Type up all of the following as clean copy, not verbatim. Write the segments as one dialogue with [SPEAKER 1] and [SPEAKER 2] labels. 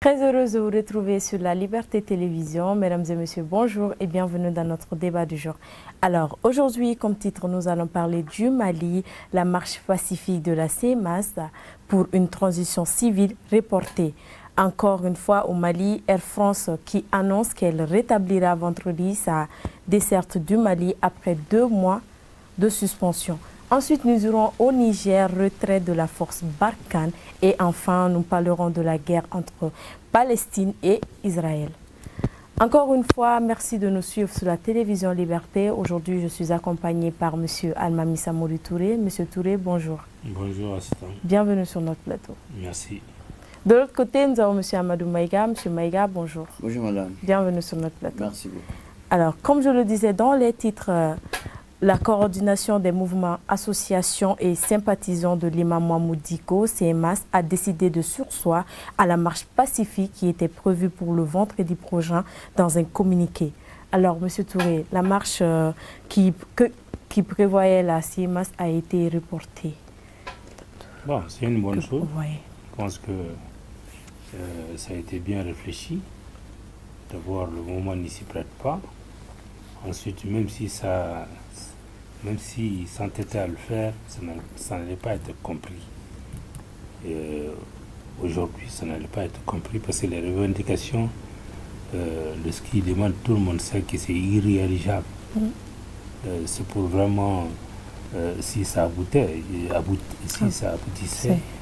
[SPEAKER 1] Très heureuse de vous retrouver sur la Liberté Télévision. Mesdames et messieurs, bonjour et bienvenue dans notre débat du jour. Alors, aujourd'hui, comme titre, nous allons parler du Mali, la marche pacifique de la CMAS pour une transition civile reportée. Encore une fois, au Mali, Air France qui annonce qu'elle rétablira vendredi sa desserte du Mali après 2 mois de suspension. Ensuite, nous irons au Niger, retrait de la force Barkhane. Et enfin, nous parlerons de la guerre entre Palestine et Israël. Encore une fois, merci de nous suivre sur la télévision Liberté. Aujourd'hui, je suis accompagnée par M. Almami Samouri Touré. Monsieur Touré, bonjour.
[SPEAKER 2] Bonjour, assistant.
[SPEAKER 1] Bienvenue sur notre plateau.
[SPEAKER 2] Merci.
[SPEAKER 1] De l'autre côté, nous avons M. Amadou Maïga. M. Maïga, bonjour.
[SPEAKER 3] Bonjour, madame.
[SPEAKER 1] Bienvenue sur notre plateau.
[SPEAKER 3] Merci beaucoup.
[SPEAKER 1] Alors, comme je le disais dans les titres... la coordination des mouvements, associations et sympathisants de l'imam Mahmoud Dicko, CMAS, a décidé de surseoir à la marche pacifique qui était prévue pour le vendredi prochain dans un communiqué. Alors, M. Touré, la marche qui prévoyait la CMAS a été reportée.
[SPEAKER 2] Bon, c'est une bonne chose.
[SPEAKER 1] Ouais.
[SPEAKER 2] Je pense que ça a été bien réfléchi. D'abord, le moment n'y s'y prête pas. Ensuite, même s'il s'entêtait à le faire, ça n'allait pas être compris. Aujourd'hui, ça n'allait pas être compris parce que les revendications de ce qu'il demande, tout le monde sait que c'est irréalisable. C'est pour vraiment, si ça aboutissait,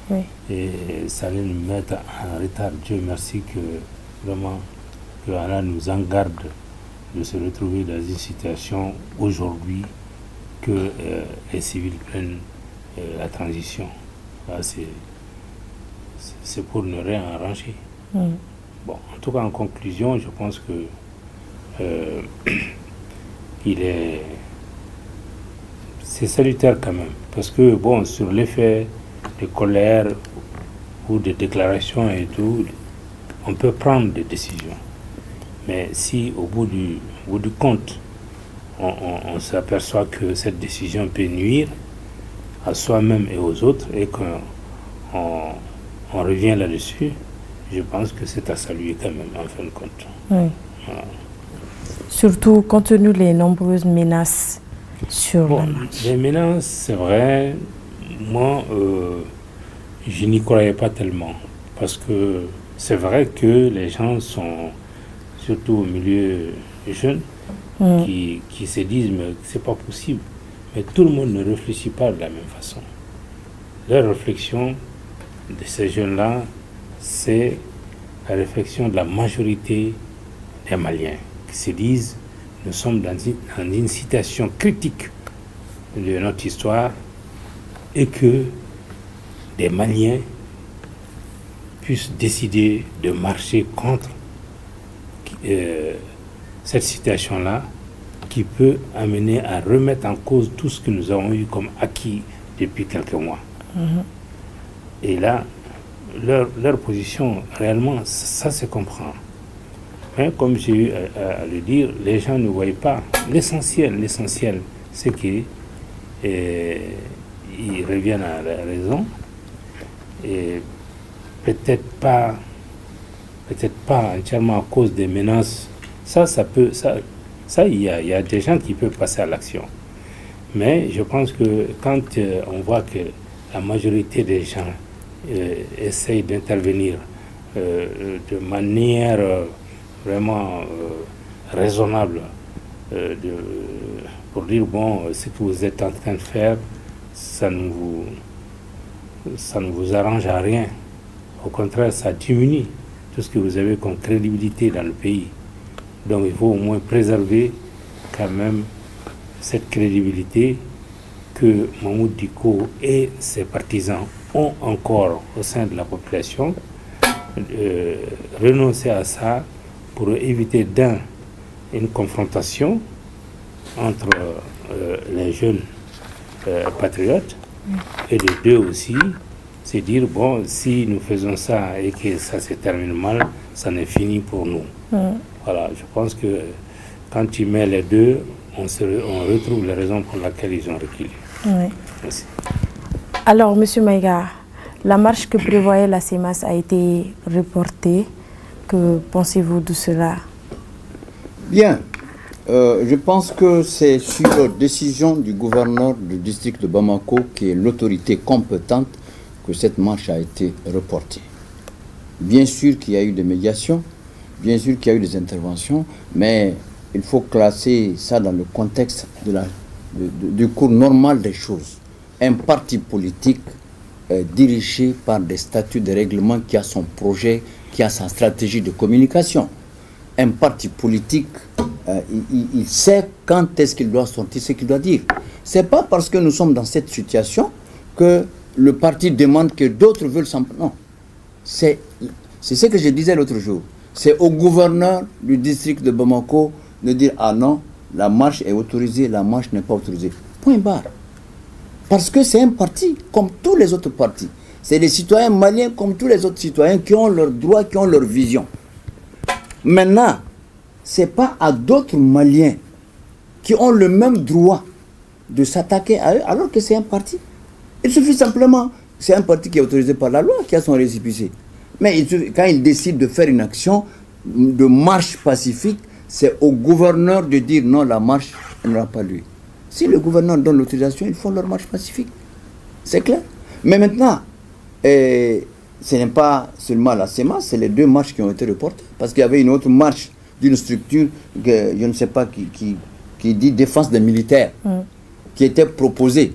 [SPEAKER 1] oui.
[SPEAKER 2] Et ça allait nous mettre en retard. Dieu merci que vraiment, que Allah nous en garde de se retrouver dans une situation aujourd'hui que les civils prennent la transition. C'est pour ne rien arranger. Bon, en tout cas, en conclusion, je pense que c'est salutaire quand même, parce que bon, sur l'effet de colère ou de déclarations et tout, on peut prendre des décisions. Mais si au bout du compte, on s'aperçoit que cette décision peut nuire à soi-même et aux autres et qu'on revient là-dessus, je pense que c'est à saluer quand même, en fin de compte.
[SPEAKER 1] Oui.
[SPEAKER 2] Voilà.
[SPEAKER 1] Surtout compte tenu des nombreuses menaces sur la marche.
[SPEAKER 2] Les menaces, c'est vrai, moi, je n'y croyais pas tellement. Parce que c'est vrai que les gens sont, surtout au milieu jeune, qui se disent mais c'est pas possible. Mais tout le monde ne réfléchit pas de la même façon. La réflexion de ces jeunes-là, c'est la réflexion de la majorité des Maliens qui se disent nous sommes dans une situation critique de notre histoire et que des Maliens puissent décider de marcher contre cette situation-là qui peut amener à remettre en cause tout ce que nous avons eu comme acquis depuis quelques mois. Et là, leur position, réellement, ça se comprend. Mais comme j'ai eu à le dire, les gens ne voient pas. L'essentiel, c'est qu'ils reviennent à la raison. Et peut-être pas entièrement à cause des menaces. Il y a des gens qui peuvent passer à l'action. Mais je pense que quand on voit que la majorité des gens essayent d'intervenir de manière vraiment raisonnable, pour dire bon, ce que vous êtes en train de faire, ça ne vous arrange à rien. Au contraire, ça diminue tout ce que vous avez comme crédibilité dans le pays. Donc il faut au moins préserver quand même cette crédibilité que Mahmoud Dicko et ses partisans ont encore au sein de la population. Renoncer à ça pour éviter une confrontation entre les jeunes patriotes et de deux aussi, c'est dire bon, si nous faisons ça et que ça se termine mal, ça n'est fini pour nous. Voilà, je pense que quand tu mets les deux, on retrouve les raisons pour lesquelles ils ont reculé.
[SPEAKER 1] Oui.
[SPEAKER 2] Merci.
[SPEAKER 1] Alors, M. Maïga, la marche que prévoyait la CMAS a été reportée. Que pensez-vous de cela?
[SPEAKER 3] Bien, je pense que c'est sur décision du gouverneur du district de Bamako, qui est l'autorité compétente, que cette marche a été reportée. Bien sûr qu'il y a eu des médiations, bien sûr qu'il y a eu des interventions, mais il faut classer ça dans le contexte du cours normal des choses. Un parti politique dirigé par des statuts de règlement qui a son projet, qui a sa stratégie de communication. Un parti politique, il sait quand est-ce qu'il doit sortir ce qu'il doit dire. Ce n'est pas parce que nous sommes dans cette situation que le parti demande que d'autres veulent s'en... Non. C'est ce que je disais l'autre jour. C'est au gouverneur du district de Bamako de dire « Ah non, la marche est autorisée, la marche n'est pas autorisée. » Point barre. Parce que c'est un parti comme tous les autres partis. C'est des citoyens maliens comme tous les autres citoyens qui ont leurs droits, qui ont leur vision. Maintenant, ce n'est pas à d'autres Maliens qui ont le même droit de s'attaquer à eux alors que c'est un parti. Il suffit simplement, c'est un parti qui est autorisé par la loi, qui a son récépissé. Mais quand il décide de faire une action de marche pacifique, c'est au gouverneur de dire non, la marche n'aura pas lieu. Si le gouverneur donne l'autorisation, ils font leur marche pacifique. C'est clair. Mais maintenant, ce n'est pas seulement la CEMAS, c'est les deux marches qui ont été reportées. Parce qu'il y avait une autre marche d'une structure, que je ne sais pas, qui dit défense des militaires, qui était proposée.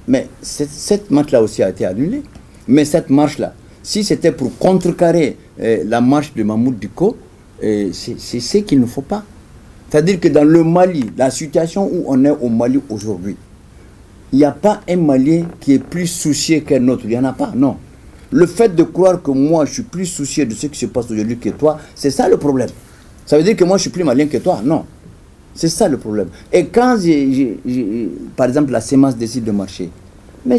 [SPEAKER 3] Mais cette marche-là aussi a été annulée. Mais cette marche-là, si c'était pour contrecarrer la marche de Mahmoud Dicko, c'est ce qu'il ne faut pas. C'est-à-dire que dans le Mali, la situation où on est au Mali aujourd'hui, il n'y a pas un Malien qui est plus soucieux qu'un autre. Il n'y en a pas, non. Le fait de croire que moi, je suis plus soucieux de ce qui se passe aujourd'hui que toi, c'est ça le problème. Ça veut dire que moi, je suis plus malien que toi. Non. C'est ça le problème. Et quand, par exemple, la CEMAS décide de marcher, mais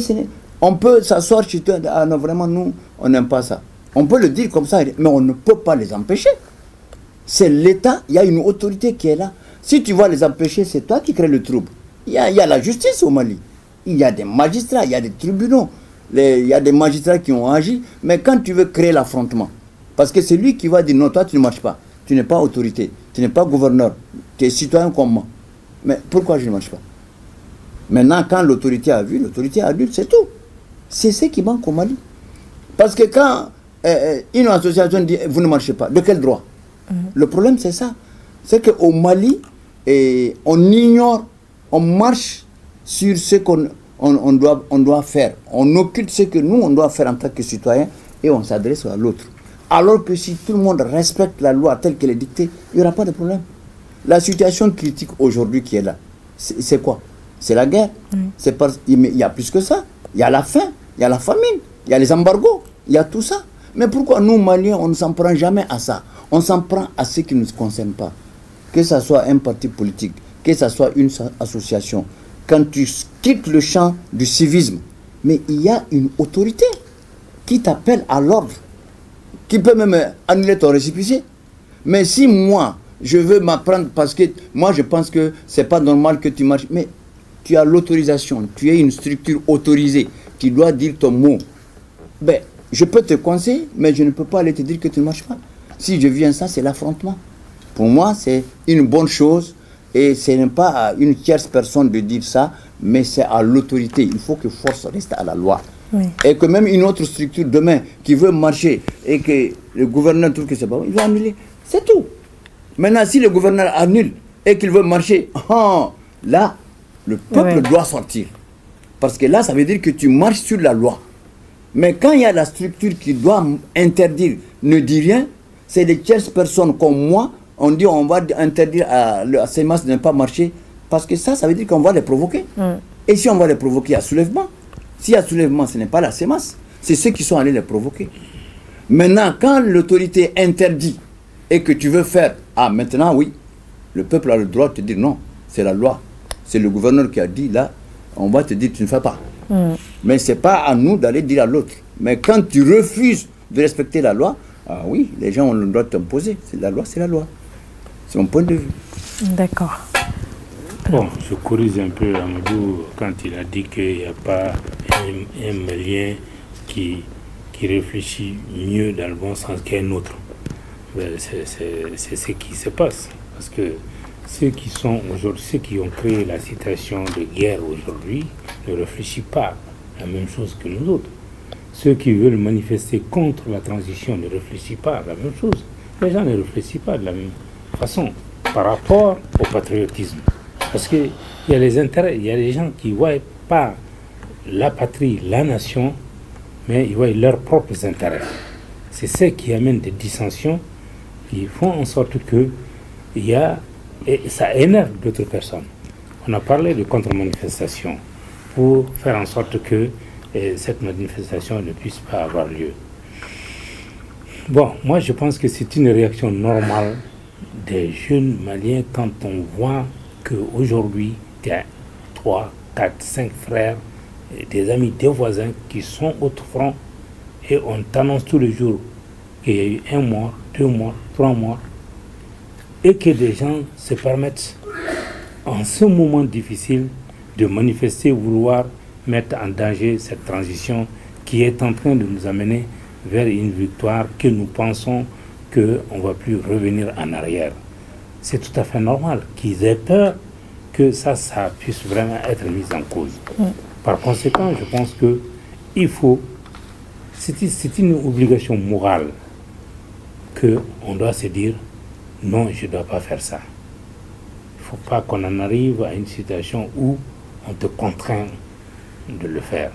[SPEAKER 3] on peut s'asseoir chez toi, ah non, vraiment, nous, on n'aime pas ça. On peut le dire comme ça, mais on ne peut pas les empêcher. C'est l'État, il y a une autorité qui est là. Si tu vas les empêcher, c'est toi qui crée le trouble. Il y a la justice au Mali. Il y a des magistrats, il y a des tribunaux. Il y a des magistrats qui ont agi. Mais quand tu veux créer l'affrontement, parce que c'est lui qui va dire non, toi tu ne marches pas. Tu n'es pas autorité, tu n'es pas gouverneur, tu es citoyen comme moi. Mais pourquoi je ne marche pas? Maintenant, quand l'autorité a vu, l'autorité a dit, c'est tout. C'est ce qui manque au Mali. Parce que quand une association dit vous ne marchez pas, de quel droit? Le problème c'est ça. C'est qu'au Mali, on ignore, on marche sur ce qu'on doit faire. On occulte ce que nous on doit faire en tant que citoyen et on s'adresse à l'autre. Alors que si tout le monde respecte la loi telle qu'elle est dictée, il n'y aura pas de problème. La situation critique aujourd'hui qui est là, c'est quoi? C'est la guerre. Il y a plus que ça. Il y a la faim, il y a la famine, il y a les embargos, il y a tout ça. Mais pourquoi nous, Maliens, on ne s'en prend jamais à ça? On s'en prend à ce qui ne nous concerne pas. Que ce soit un parti politique, que ce soit une association. Quand tu quittes le champ du civisme, mais il y a une autorité qui t'appelle à l'ordre, qui peut même annuler ton récépissé. Mais si moi, je veux m'apprendre, parce que moi je pense que c'est pas normal que tu marches, mais tu as l'autorisation, tu es une structure autorisée, tu dois dire ton mot. Ben, je peux te conseiller, mais je ne peux pas aller te dire que tu ne marches pas. Si je viens ça, c'est l'affrontement. Pour moi, c'est une bonne chose, et ce n'est pas à une tierce personne de dire ça, mais c'est à l'autorité. Il faut que force reste à la loi. Oui. Et que même une autre structure demain qui veut marcher et que le gouverneur trouve que c'est pas bon, il va annuler. C'est tout. Maintenant, si le gouverneur annule et qu'il veut marcher, là, le peuple doit sortir. Parce que là, ça veut dire que tu marches sur la loi. Mais quand il y a la structure qui doit interdire, ne dit rien, c'est des tierces personnes comme moi, on dit on va interdire à ces masses de ne pas marcher, parce que ça veut dire qu'on va les provoquer. Et si on va les provoquer, il y a soulèvement. S'il y a soulèvement, ce n'est pas la CEMAS, c'est ceux qui sont allés les provoquer. Maintenant, quand l'autorité interdit et que tu veux faire, maintenant oui, le peuple a le droit de te dire non, c'est la loi. C'est le gouverneur qui a dit là, on va te dire tu ne fais pas. Mais ce n'est pas à nous d'aller dire à l'autre. Mais quand tu refuses de respecter la loi, oui, les gens ont le droit de t'imposer. C'est la loi, c'est la loi. C'est mon point de vue.
[SPEAKER 1] D'accord.
[SPEAKER 2] Bon, je corrige un peu Amadou quand il a dit qu'il n'y a pas un Malien qui réfléchit mieux dans le bon sens qu'un autre. C'est ce qui se passe. Parce que ceux qui ont créé la situation de guerre aujourd'hui ne réfléchissent pas la même chose que nous autres. Ceux qui veulent manifester contre la transition ne réfléchissent pas à la même chose. Les gens ne réfléchissent pas de la même façon par rapport au patriotisme. Parce qu'il y a les intérêts, il y a les gens qui ne voient pas la patrie, la nation, mais ils voient leurs propres intérêts. C'est ce qui amène des dissensions qui font en sorte que et ça énerve d'autres personnes. On a parlé de contre-manifestation pour faire en sorte que cette manifestation ne puisse pas avoir lieu. Bon, moi je pense que c'est une réaction normale des jeunes Maliens quand on voit qu'aujourd'hui, il y a 3, 4, 5 frères, des amis, des voisins qui sont au front et on t'annonce tous les jours qu'il y a eu 1 mois, 2 mois, 3 mois et que des gens se permettent en ce moment difficile de manifester, vouloir mettre en danger cette transition qui est en train de nous amener vers une victoire que nous pensons qu'on ne va plus revenir en arrière. C'est tout à fait normal qu'ils aient peur que ça puisse vraiment être mis en cause. Par conséquent, je pense que c'est une obligation morale qu'on doit se dire non, je ne dois pas faire ça. Il ne faut pas qu'on en arrive à une situation où on te contraint de le faire.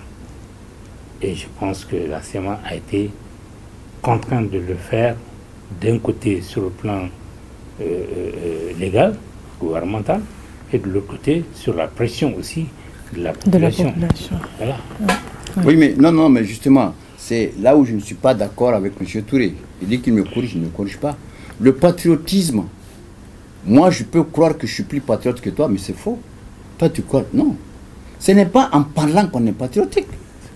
[SPEAKER 2] Et je pense que la CEMA a été contrainte de le faire d'un côté sur le plan légal, gouvernemental, et de l'autre côté sur la pression aussi de la population. Voilà.
[SPEAKER 3] Oui, mais non, mais justement, c'est là où je ne suis pas d'accord avec M. Touré. Il dit qu'il me corrige, il ne me corrige pas. Le patriotisme, moi je peux croire que je suis plus patriote que toi, mais c'est faux. Toi tu crois, non. Ce n'est pas en parlant qu'on est patriotique.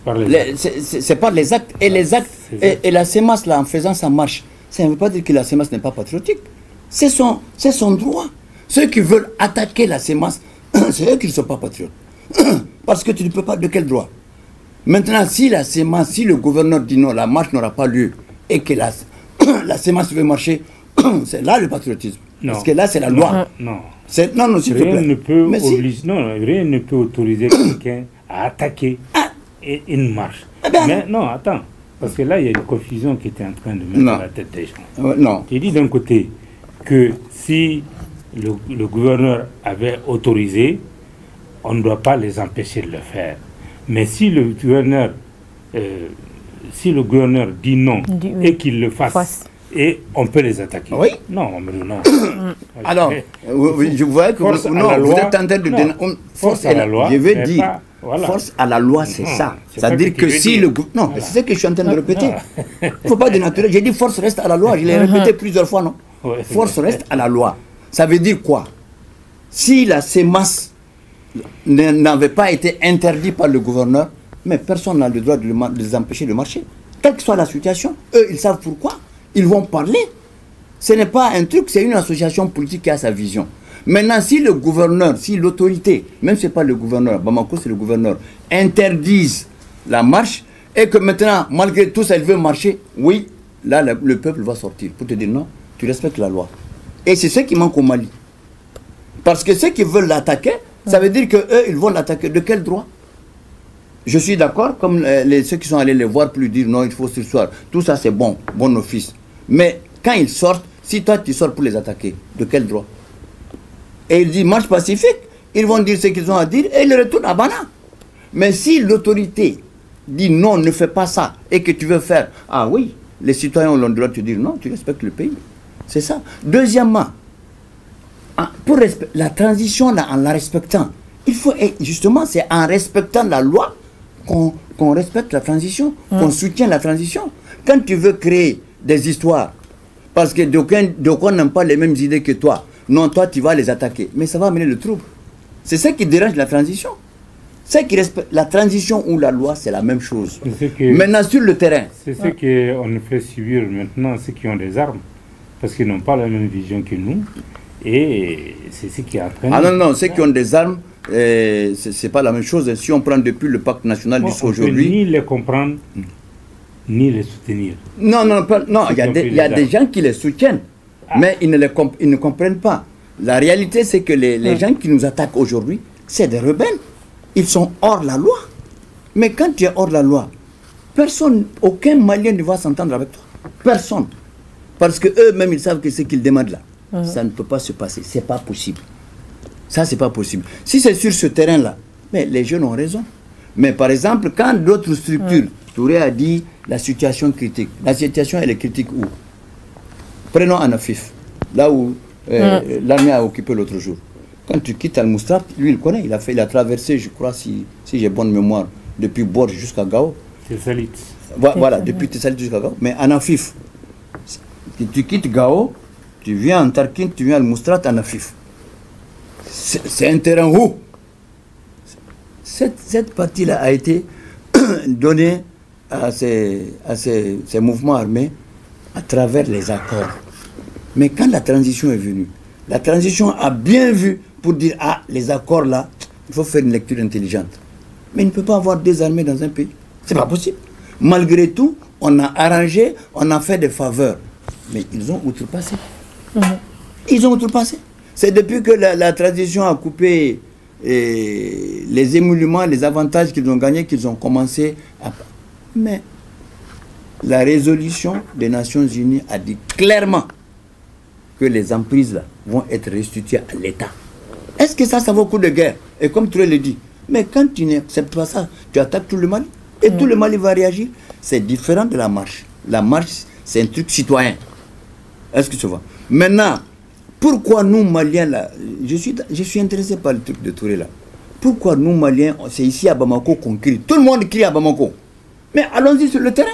[SPEAKER 3] C'est par les actes. Et les actes, et la CEMAS, là, en faisant sa marche, ça ne veut pas dire que la CEMAS n'est pas patriotique. C'est son droit. Ceux qui veulent attaquer la CEMAS, c'est eux qui ne sont pas patriotes. Parce que tu ne peux pas, de quel droit? Maintenant, si la CEMAS, si le gouverneur dit non, la marche n'aura pas lieu, et que la CEMAS veut marcher, c'est là le patriotisme. Non. Parce que là, c'est la loi.
[SPEAKER 2] Non.
[SPEAKER 3] Non, s'il te plaît.
[SPEAKER 2] Rien ne peut autoriser quelqu'un à attaquer une marche. Mais non, attends. Parce que là, il y a une confusion qui était en train de mettre dans la tête des gens.
[SPEAKER 3] Non.
[SPEAKER 2] Tu dis d'un côté que si le gouverneur avait autorisé, on ne doit pas les empêcher de le faire. Mais si le gouverneur dit non et qu'il le fasse, et on peut les attaquer.
[SPEAKER 3] Oui.
[SPEAKER 2] Non.
[SPEAKER 3] Alors, je vois que vous êtes en train de dénoncer. Force à la loi. Je veux dire, force à la loi, c'est ça. C'est-à-dire que si le gouvernement... Non, c'est ce que je suis en train de répéter. Il ne faut pas dénaturer. J'ai dit force reste à la loi. Je l'ai répété plusieurs fois, non? Force reste à la loi. Ça veut dire quoi? Si la CEMAS n'avait pas été interdite par le gouverneur, mais personne n'a le droit de les empêcher de marcher. Quelle que soit la situation, eux, ils savent pourquoi. Ils vont parler. Ce n'est pas un truc, c'est une association politique qui a sa vision. Maintenant, si le gouverneur, si l'autorité, même si ce n'est pas le gouverneur, Bamako c'est le gouverneur, interdisent la marche, et que maintenant, malgré tout ça, il veut marcher, oui, là, le peuple va sortir pour te dire non, tu respectes la loi. Et c'est ce qui manque au Mali. Parce que ceux qui veulent l'attaquer, ça veut dire qu'eux, ils vont l'attaquer. De quel droit? Je suis d'accord, comme ceux qui sont allés les voir, plus dire non, il faut ce soir. Tout ça, c'est bon, bon office. Mais quand ils sortent, si toi tu sors pour les attaquer, de quel droit? Et ils disent marche pacifique, ils vont dire ce qu'ils ont à dire et ils retournent à Bana. Mais si l'autorité dit non, ne fais pas ça, et que tu veux faire, ah oui, les citoyens ont le droit de te dire non, tu respectes le pays. C'est ça. Deuxièmement, pour la transition, là, en la respectant, il faut, justement, c'est en respectant la loi qu'on respecte la transition, qu'on soutient la transition. Quand tu veux créer des histoires, parce que d'aucuns n'ont pas les mêmes idées que toi, non, toi, tu vas les attaquer. Mais ça va amener le trouble. C'est ça qui dérange la transition. C'est qui respecte la transition ou la loi, c'est la même chose. Maintenant, sur le terrain.
[SPEAKER 2] C'est ce qu'on fait subir maintenant, ceux qui ont des armes, parce qu'ils n'ont pas la même vision que nous. Et c'est ce qui est en train de...
[SPEAKER 3] Ah non, ceux qui ont des armes, c'est pas la même chose. Si on prend depuis le pacte national jusqu'à aujourd'hui...
[SPEAKER 2] On ne peut ni les comprendre, ni les soutenir.
[SPEAKER 3] Non, il y a des gens qui les soutiennent, mais ils ne comprennent pas. La réalité, c'est que les gens qui nous attaquent aujourd'hui, c'est des rebelles. Ils sont hors la loi. Mais quand tu es hors la loi, personne, aucun Malien ne va s'entendre avec toi. Personne. Parce qu'eux-mêmes, ils savent que ce qu'ils demandent là, ça ne peut pas se passer. C'est pas possible. Ça, c'est pas possible. Si c'est sur ce terrain-là, mais les jeunes ont raison. Mais par exemple, quand d'autres structures, Touré a dit la situation critique. La situation, elle est critique où? Prenons Anafif, là où l'armée a occupé l'autre jour. Quand tu quittes Al-Moustapha, lui, il connaît. Il a traversé, je crois, si j'ai bonne mémoire, depuis Borj jusqu'à Gao.
[SPEAKER 2] Tessalit.
[SPEAKER 3] Voilà, depuis Tessalit jusqu'à Gao. Mais Anafif, tu quittes Gao, tu viens en Tarkin, tu viens à Al-Moustapha, Anafif. C'est un terrain où cette partie-là a été donnée à ces mouvements armés à travers les accords. Mais quand la transition est venue, la transition a bien vu pour dire, ah, les accords là, il faut faire une lecture intelligente. Mais il ne peut pas avoir deux armées dans un pays. C'est pas possible. Malgré tout, on a arrangé, on a fait des faveurs. Mais ils ont outrepassé. Ils ont outrepassé. C'est depuis que la transition a coupé les émoluments, les avantages qu'ils ont gagnés, qu'ils ont commencé à... Mais la résolution des Nations Unies a dit clairement que les emprises là vont être restituées à l'État. Est-ce que ça vaut le coup de guerre? Et comme tu le dis, mais quand tu n'acceptes pas ça, tu attaques tout le Mali. Et tout le Mali va réagir. C'est différent de la marche. La marche, c'est un truc citoyen. Est-ce que tu vois? Maintenant, pourquoi nous, Maliens, là, je suis intéressé par le truc de Touré, là. Pourquoi nous, Maliens, c'est ici à Bamako qu'on crie? Tout le monde crie à Bamako. Mais allons-y sur le terrain.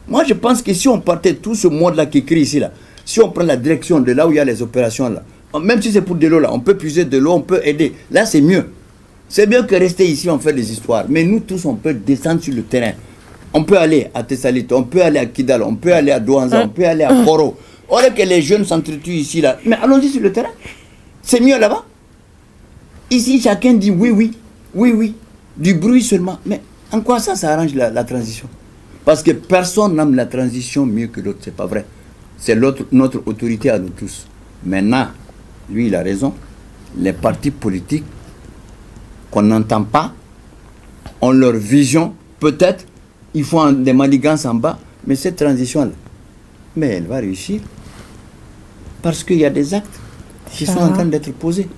[SPEAKER 3] Moi, je pense que si on partait tout ce monde-là qui crie ici, là, si on prend la direction de là où il y a les opérations, là, même si c'est pour de l'eau, là, on peut puiser de l'eau, on peut aider. Là, c'est mieux. C'est mieux que rester ici, on fait des histoires. Mais nous tous, on peut descendre sur le terrain. On peut aller à Tessalit, on peut aller à Kidal, on peut aller à Douanza, on peut aller à Koro. On est que les jeunes s'entretuent ici, là. Mais allons-y sur le terrain. C'est mieux là-bas. Ici, chacun dit oui, oui, oui, oui. Du bruit seulement. Mais en quoi ça arrange la transition? Parce que personne n'aime la transition mieux que l'autre, c'est pas vrai. C'est notre autorité à nous tous. Maintenant, lui, il a raison. Les partis politiques qu'on n'entend pas ont leur vision. Peut-être, ils font des manigances en bas, mais cette transition-là, mais elle va réussir. Parce qu'il y a des actes qui sont en train d'être posés.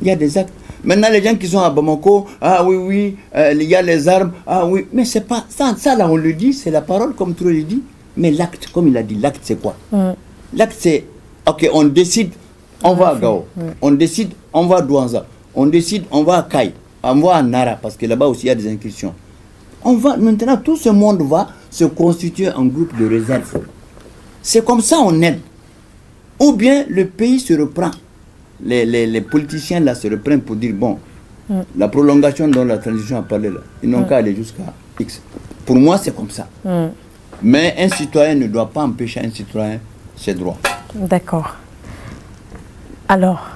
[SPEAKER 3] Il y a des actes. Maintenant, les gens qui sont à Bamako, ah oui, oui, il y a les armes, ah oui, mais c'est pas ça. Ça, là, on le dit, c'est la parole, comme tu le dis. Mais l'acte, comme il a dit, l'acte, c'est quoi? L'acte, c'est, ok, on décide, on va à Gao. On décide, on va à Douanza. On décide, on va à Kaï. On va à Nara, parce que là-bas aussi, il y a des incursions. On va, maintenant, tout ce monde va se constituer en groupe de réserve. C'est comme ça on aide. Ou bien le pays se reprend. Les politiciens là se reprennent pour dire, bon, la prolongation dont la transition a parlé là, ils n'ont qu'à aller jusqu'à X. Pour moi, c'est comme ça. Mais un citoyen ne doit pas empêcher un citoyen ses droits.
[SPEAKER 1] D'accord. Alors,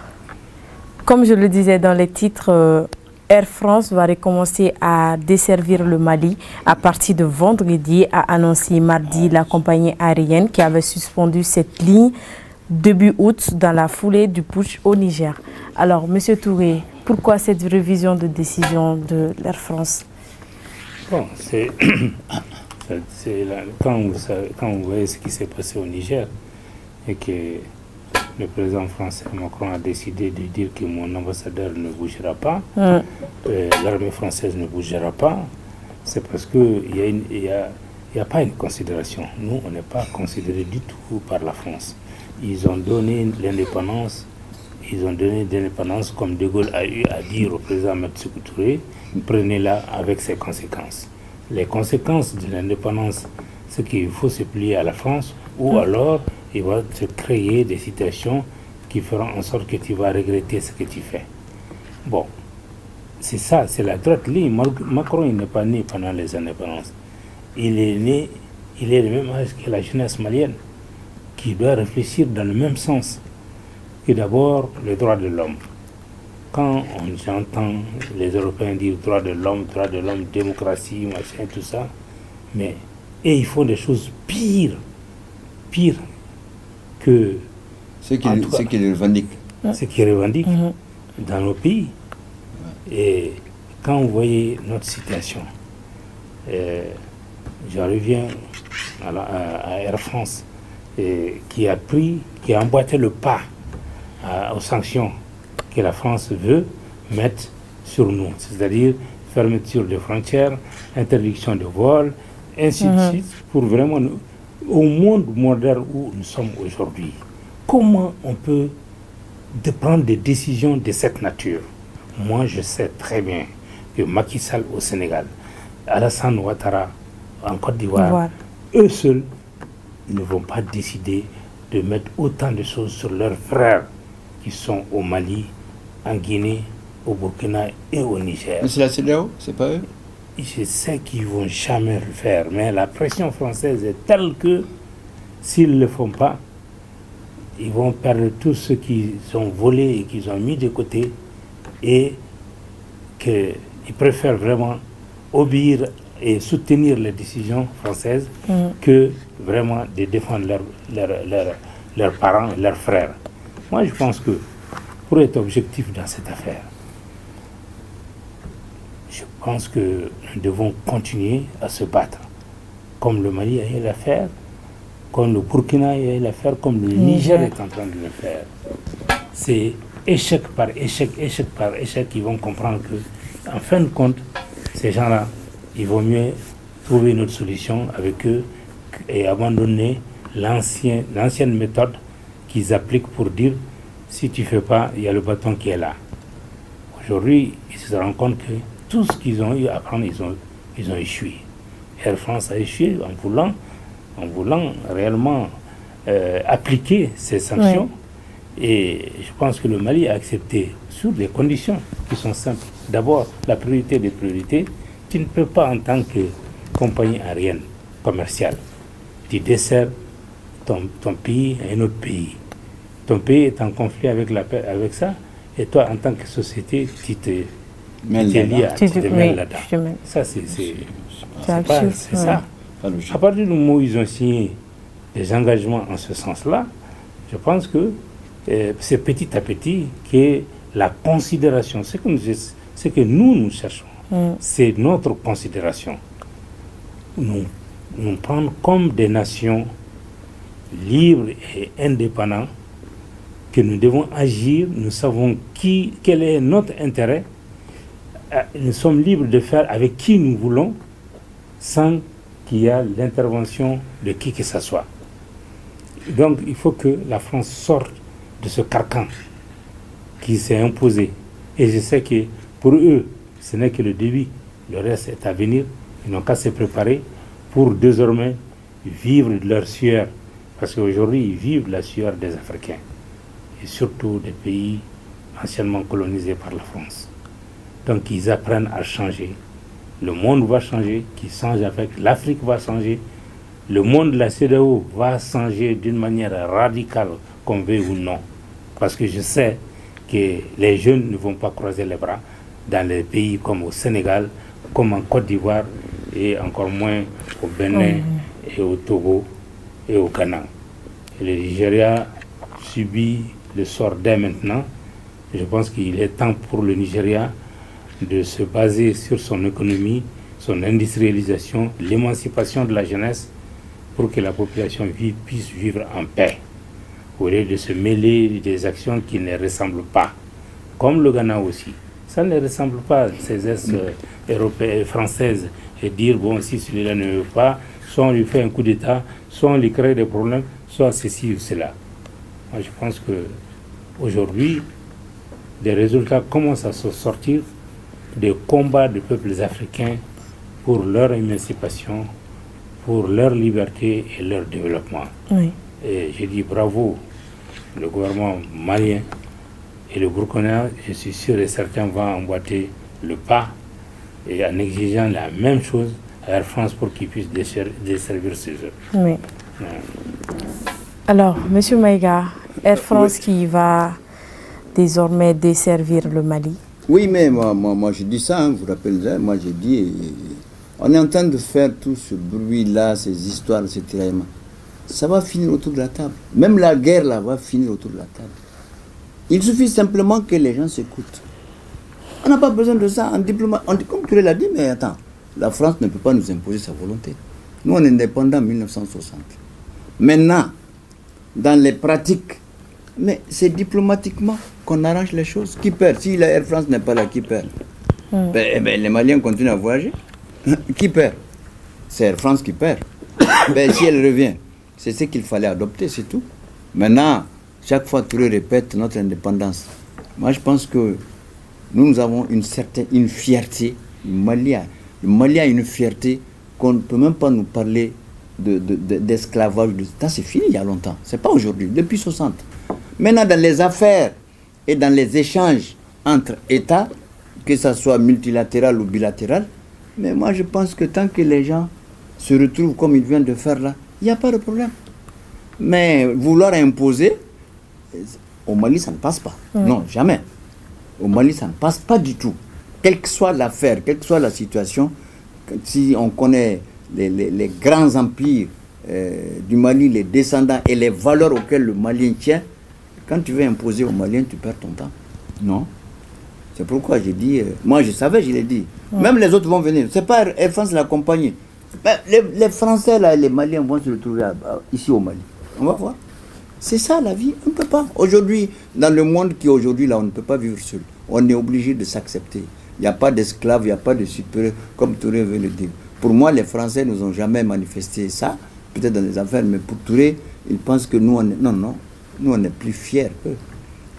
[SPEAKER 1] comme je le disais dans les titres, Air France va recommencer à desservir le Mali à partir de vendredi, a annoncé mardi la compagnie aérienne qui avait suspendu cette ligne début août dans la foulée du putsch au Niger. Alors, M. Touré, pourquoi cette révision de décision de l'Air France?
[SPEAKER 2] Bon, quand vous voyez ce qui s'est passé au Niger et que le président français Macron a décidé de dire que mon ambassadeur ne bougera pas, l'armée française ne bougera pas, c'est parce qu'il n'y a pas une considération. Nous, on n'est pas considérés du tout par la France. Ils ont donné l'indépendance, comme De Gaulle a eu à dire au président Sékou Touré, prenez-la avec ses conséquences. Les conséquences de l'indépendance, c'est qu'il faut se plier à la France, ou alors il va se créer des situations qui feront en sorte que tu vas regretter ce que tu fais. Bon, c'est ça, c'est la droite ligne. Macron, il n'est pas né pendant les indépendances. Il est le même âge que la jeunesse malienne, qui doit réfléchir dans le même sens que d'abord les droits de l'homme. Quand j'entends les Européens dire droits de l'homme, démocratie, machin, tout ça, mais Et ils font des choses pires que...
[SPEAKER 3] Ce qu'ils revendiquent.
[SPEAKER 2] Ce qu'ils revendiquent dans nos pays. Et quand vous voyez notre situation, je reviens à Air France, qui a emboîté le pas aux sanctions que la France veut mettre sur nous, c'est-à-dire fermeture des frontières, interdiction de vol, ainsi de suite, pour vraiment, au monde moderne où nous sommes aujourd'hui, comment on peut prendre des décisions de cette nature? Moi, je sais très bien que Macky Sall au Sénégal, Alassane Ouattara en Côte d'Ivoire, eux seuls ne vont pas décider de mettre autant de choses sur leurs frères qui sont au Mali, en Guinée, au Burkina et au Niger.
[SPEAKER 3] Mais c'est la CEDEAO, c'est pas eux?
[SPEAKER 2] Je sais qu'ils ne vont jamais le faire, mais la pression française est telle que s'ils ne le font pas, ils vont perdre tout ce qu'ils ont volé et qu'ils ont mis de côté, et qu'ils préfèrent vraiment obéir et soutenir les décisions françaises que vraiment de défendre leurs parents, leurs frères. Moi, je pense que pour être objectif dans cette affaire, je pense que nous devons continuer à se battre, comme le Mali a eu l'affaire, comme le Burkina a eu l'affaire, comme le Niger est en train de le faire. C'est échec par échec, échec par échec, ils vont comprendre que, en fin de compte, ces gens-là, il vaut mieux trouver une autre solution avec eux et abandonner l'ancienne méthode qu'ils appliquent pour dire si tu ne fais pas, il y a le bâton qui est là. Aujourd'hui, ils se rendent compte que tout ce qu'ils ont eu à apprendre, ils ont échoué. Air France a échoué en voulant réellement appliquer ces sanctions. Et je pense que le Mali a accepté sur des conditions qui sont simples. D'abord, la priorité des priorités, tu ne peux pas en tant que compagnie aérienne commerciale, tu desserres ton pays à un autre pays. Ton pays est en conflit avec ça, et toi, en tant que société, tu te mêles là-dedans. Ça, c'est ça. À partir du moment où ils ont signé des engagements en ce sens-là, je pense que c'est petit à petit que la considération, ce que nous cherchons, c'est notre considération. Nous prendre comme des nations libres et indépendantes, que nous devons agir, nous savons quel est notre intérêt, nous sommes libres de faire avec qui nous voulons, sans qu'il y ait l'intervention de qui que ce soit. Donc il faut que la France sorte de ce carcan qui s'est imposé. Et je sais que pour eux, ce n'est que le début. Le reste est à venir. Ils n'ont qu'à se préparer pour désormais vivre de leur sueur. Parce qu'aujourd'hui, ils vivent la sueur des Africains. Et surtout des pays anciennement colonisés par la France. Donc ils apprennent à changer. Le monde va changer, qui change avec. L'Afrique va changer. Le monde de la CEDEAO va changer d'une manière radicale, qu'on veut ou non. Parce que je sais que les jeunes ne vont pas croiser les bras dans les pays comme au Sénégal, comme en Côte d'Ivoire, et encore moins au Bénin et au Togo et au Ghana. Et le Nigeria subit le sort dès maintenant. Je pense qu'il est temps pour le Nigeria de se baser sur son économie, son industrialisation, l'émancipation de la jeunesse, pour que la population puisse vivre en paix, au lieu de se mêler des actions qui ne ressemblent pas, comme le Ghana aussi. Ça ne ressemble pas à ces aides européennes, françaises, et dire, bon, si celui-là ne veut pas, soit on lui fait un coup d'État, soit on lui crée des problèmes, soit ceci ou cela. Moi, je pense qu'aujourd'hui, des résultats commencent à se sortir des combats des peuples africains pour leur émancipation, pour leur liberté et leur développement. Et je dis bravo le gouvernement malien et le Burkina, je suis sûr et certain, va emboîter le pas et en exigeant la même chose à Air France pour qu'ils puissent desservir ces œuvres.
[SPEAKER 1] Alors, M. Maïga, Air France qui va désormais desservir le Mali.
[SPEAKER 3] Oui, mais moi je dis ça, vous vous rappelez, moi j'ai dit On est en train de faire tout ce bruit-là, ces histoires, ces tiraillements. Ça va finir autour de la table. Même la guerre, là, va finir autour de la table. Il suffit simplement que les gens s'écoutent. On n'a pas besoin de ça en diplomatie. Comme tu l'as dit, mais attends, la France ne peut pas nous imposer sa volonté. Nous, on est indépendants en 1960. Maintenant, dans les pratiques, mais c'est diplomatiquement qu'on arrange les choses. Qui perd? Si la Air France n'est pas là, qui perd? Les Maliens continuent à voyager. Qui perd? C'est Air France qui perd. Si elle revient, c'est ce qu'il fallait adopter, c'est tout. Maintenant, chaque fois Touré répète notre indépendance. Moi, je pense que nous avons une fierté. Le Mali a une fierté qu'on ne peut même pas nous parler d'esclavage. C'est fini il y a longtemps. C'est pas aujourd'hui, depuis 60. Maintenant, dans les affaires et dans les échanges entre États, que ce soit multilatéral ou bilatéral, mais moi je pense que tant que les gens se retrouvent comme ils viennent de faire là, il n'y a pas de problème. Mais vouloir imposer, au Mali ça ne passe pas. Non, jamais. Au Mali ça ne passe pas du tout. Quelle que soit l'affaire, quelle que soit la situation, si on connaît les grands empires du Mali, les descendants et les valeurs auxquelles le Malien tient, quand tu veux imposer aux Maliens, tu perds ton temps. Non. C'est pourquoi j'ai dit, moi je savais, je l'ai dit. Même les autres vont venir. C'est pas Air France la compagnie. Les Français, là, les Maliens vont se retrouver ici au Mali. On va voir. C'est ça la vie. On ne peut pas. Aujourd'hui, dans le monde qui est aujourd'hui, là, on ne peut pas vivre seul. On est obligé de s'accepter. Il n'y a pas d'esclaves, il n'y a pas de supérieurs, comme Touré veut le dire. Pour moi, les Français nous ont jamais manifesté ça, peut-être dans les affaires, mais pour Touré, il pense que nous, on est... Non, non. Nous, on est plus fiers qu'eux.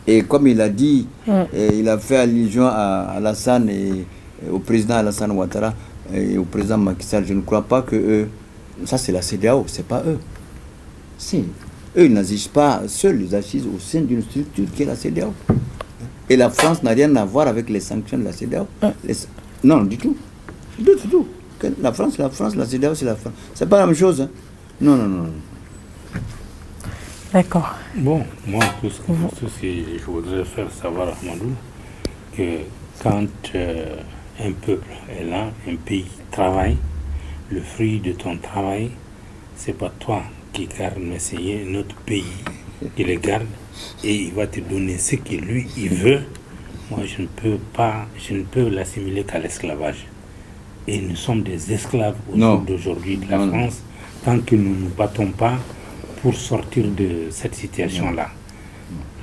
[SPEAKER 3] Et comme il a dit, il a fait allusion à Alassane et au président Alassane Ouattara et au président Macky Sall. Je ne crois pas que eux, ça c'est la CEDEAO, c'est pas eux. Si, eux ils n'agissent pas seuls, ils agissent au sein d'une structure qui est la CEDEAO. Et la France n'a rien à voir avec les sanctions de la CEDEAO. Non, du tout. Du tout. La France, la CEDEAO c'est la France. C'est pas la même chose. Hein. Non, non, non.
[SPEAKER 1] D'accord.
[SPEAKER 2] Bon, moi, tout ce que je voudrais faire savoir à Ahmadou, que quand un peuple est là, un pays travaille, le fruit de ton travail, c'est pas toi qui garde, mais c'est un autre pays qui le garde et il va te donner ce que lui, il veut. Moi, je ne peux l'assimiler qu'à l'esclavage. Et nous sommes des esclaves au jour d'aujourd'hui de la France, tant que nous ne nous battons pas pour sortir de cette situation-là.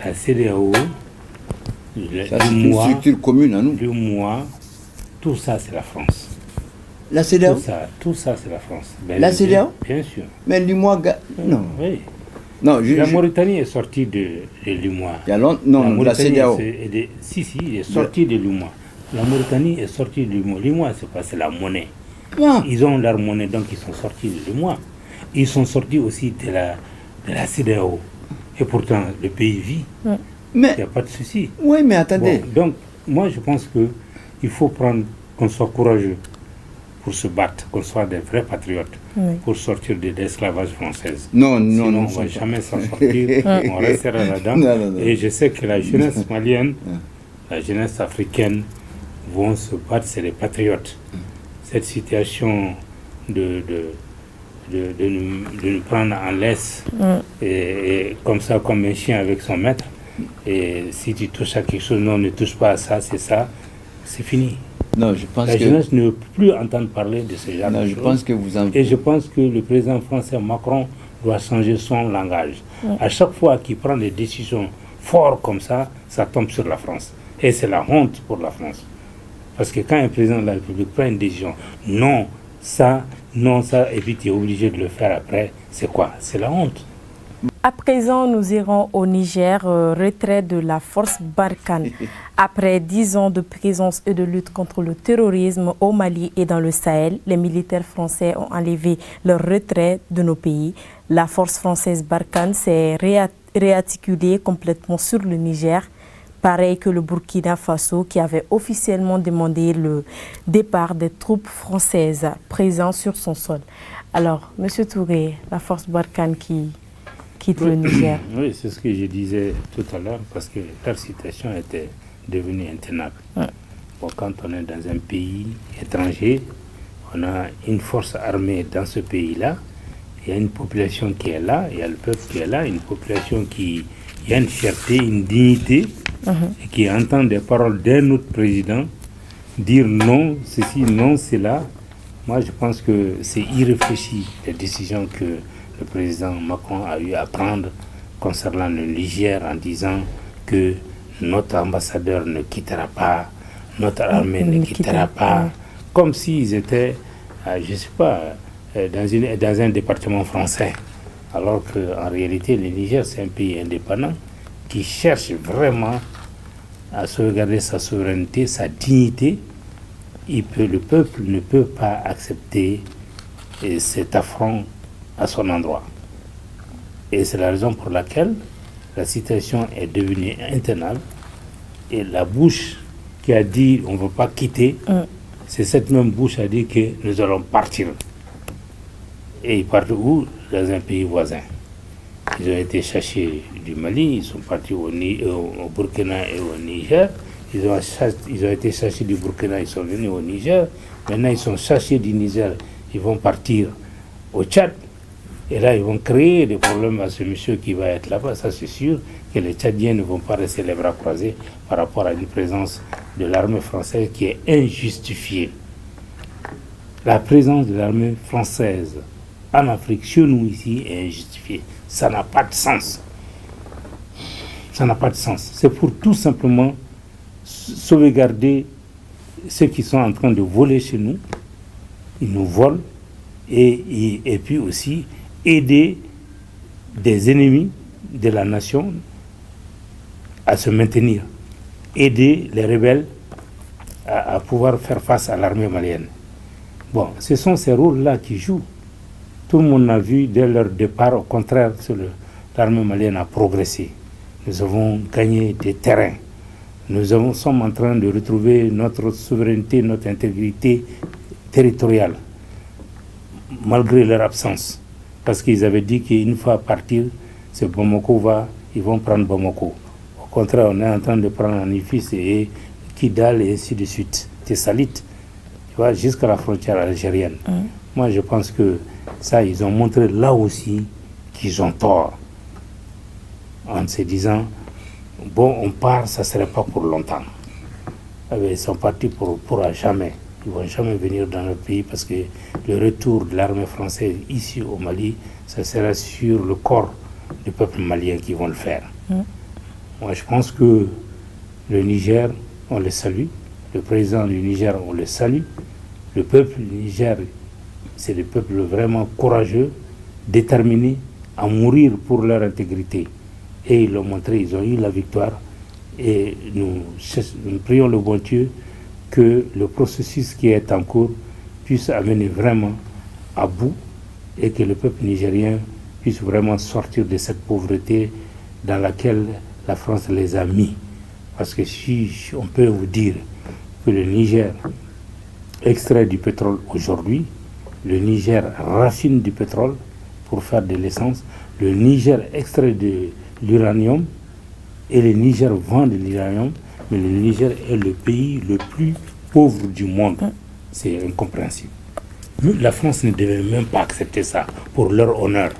[SPEAKER 2] La CEDEAO,
[SPEAKER 3] une structure commune à nous.
[SPEAKER 2] Le mois, tout ça c'est la France.
[SPEAKER 3] La CEDEAO?
[SPEAKER 2] Tout ça c'est la France. Ben,
[SPEAKER 3] la CEDEAO?
[SPEAKER 2] Bien sûr.
[SPEAKER 3] Mais l'UMOA... Non.
[SPEAKER 2] Oui. Non, la Mauritanie est sortie de l'UMOA.
[SPEAKER 3] Non, la CEDEAO.
[SPEAKER 2] Si, il est sorti de l'UMOA. La Mauritanie est sortie de l'UMOA. L'UMOA, c'est la monnaie. Ah. Ils ont leur monnaie, donc ils sont sortis de l'UMOA. Ils sont sortis aussi de la CEDEAO. Et pourtant, le pays vit. Il n'y a pas de souci.
[SPEAKER 3] Oui, mais attendez.
[SPEAKER 2] Bon, donc, moi, je pense qu'il faut qu'on soit courageux pour se battre, qu'on soit des vrais patriotes pour sortir de l'esclavage français.
[SPEAKER 3] Sinon,
[SPEAKER 2] on ne va jamais s'en sortir. On restera là-dedans. Et je sais que la jeunesse malienne, la jeunesse africaine vont se battre, c'est les patriotes. Cette situation de nous prendre en laisse et comme ça, comme un chien avec son maître. Et si tu touches à quelque chose, non, ne touche pas à ça, c'est fini.
[SPEAKER 3] Non, je pense
[SPEAKER 2] la jeunesse ne peut plus entendre parler de ce genre de choses.
[SPEAKER 3] Pense que
[SPEAKER 2] Et je pense que le président français Macron doit changer son langage. À chaque fois qu'il prend des décisions fortes comme ça tombe sur la France. Et c'est la honte pour la France. Parce que quand un président de la République prend une décision, non, ça, et puis tu es obligé de le faire après, c'est quoi? C'est la honte.
[SPEAKER 1] À présent, nous irons au Niger, retrait de la force Barkhane. Après 10 ans de présence et de lutte contre le terrorisme au Mali et dans le Sahel, les militaires français ont enlevé leur retrait de nos pays. La force française Barkhane s'est réarticulée complètement sur le Niger, pareil que le Burkina Faso qui avait officiellement demandé le départ des troupes françaises présentes sur son sol. Alors, M. Touré, la force Barkhane qui quitte le Niger.
[SPEAKER 2] Oui, c'est ce que je disais tout à l'heure, parce que leur situation était devenue intenable. Bon, quand on est dans un pays étranger, on a une force armée dans ce pays-là, il y a une population qui est là, il y a le peuple qui est là, une population qui a une fierté, une dignité, et qui entend des paroles d'un autre président dire non, ceci, non, cela. Moi, je pense que c'est irréfléchi, les décisions que le président Macron a eu à prendre concernant le Niger en disant que notre ambassadeur ne quittera pas, notre armée ne quittera pas, comme s'ils étaient, je ne sais pas, dans un département français. Alors qu'en réalité, le Niger, c'est un pays indépendant qui cherche vraiment à sauvegarder sa souveraineté, sa dignité. Le peuple ne peut pas accepter cet affront à son endroit. Et c'est la raison pour laquelle la situation est devenue intenable. Et la bouche qui a dit on ne veut pas quitter, c'est cette même bouche qui a dit que nous allons partir. Et ils partent où? Dans un pays voisin. Ils ont été cherchés du Mali, ils sont partis au Burkina et au Niger. Ils ont été chassés du Burkina, ils sont venus au Niger. Maintenant, ils sont chassés du Niger, ils vont partir au Tchad. Et là, ils vont créer des problèmes à ce monsieur qui va être là-bas. Ça, c'est sûr que les Tchadiens ne vont pas rester les bras croisés par rapport à une présence de l'armée française qui est injustifiée. La présence de l'armée française en Afrique, chez nous ici, est injustifiée. Ça n'a pas de sens. Ça n'a pas de sens. C'est pour tout simplement sauvegarder ceux qui sont en train de voler chez nous. Ils nous volent. Et puis aussi aider des ennemis de la nation à se maintenir. Aider les rebelles à pouvoir faire face à l'armée malienne. Bon, ce sont ces rôles-là qui jouent. Tout le monde a vu dès leur départ, au contraire, l'armée malienne a progressé. Nous avons gagné des terrains. Nous sommes en train de retrouver notre souveraineté, notre intégrité territoriale, malgré leur absence. Parce qu'ils avaient dit qu'une fois partir, c'est Bamako ils vont prendre Bamako. Au contraire, on est en train de prendre Anifis et Kidal et ainsi de suite. Tessalit, tu vois, jusqu'à la frontière algérienne. Moi, je pense que ça, ils ont montré là aussi qu'ils ont tort. En se disant, bon, on part, ça ne serait pas pour longtemps. Ils sont partis pour à jamais. Ils ne vont jamais venir dans notre pays parce que le retour de l'armée française ici au Mali, ça sera sur le corps du peuple malien qui vont le faire. Moi, je pense que le Niger, on le salue. Le président du Niger, on le salue. Le peuple du Niger, c'est le peuple vraiment courageux, déterminé à mourir pour leur intégrité. Et ils l'ont montré, ils ont eu la victoire. Et nous prions le bon Dieu que le processus qui est en cours puisse amener vraiment à bout et que le peuple nigérien puisse vraiment sortir de cette pauvreté dans laquelle la France les a mis. Parce que si on peut vous dire que le Niger extrait du pétrole aujourd'hui, le Niger raffine du pétrole pour faire de l'essence, le Niger extrait de l'uranium et le Niger vend de l'uranium, mais le Niger est le pays le plus pauvre du monde. C'est incompréhensible. La France ne devait même pas accepter ça pour leur honneur.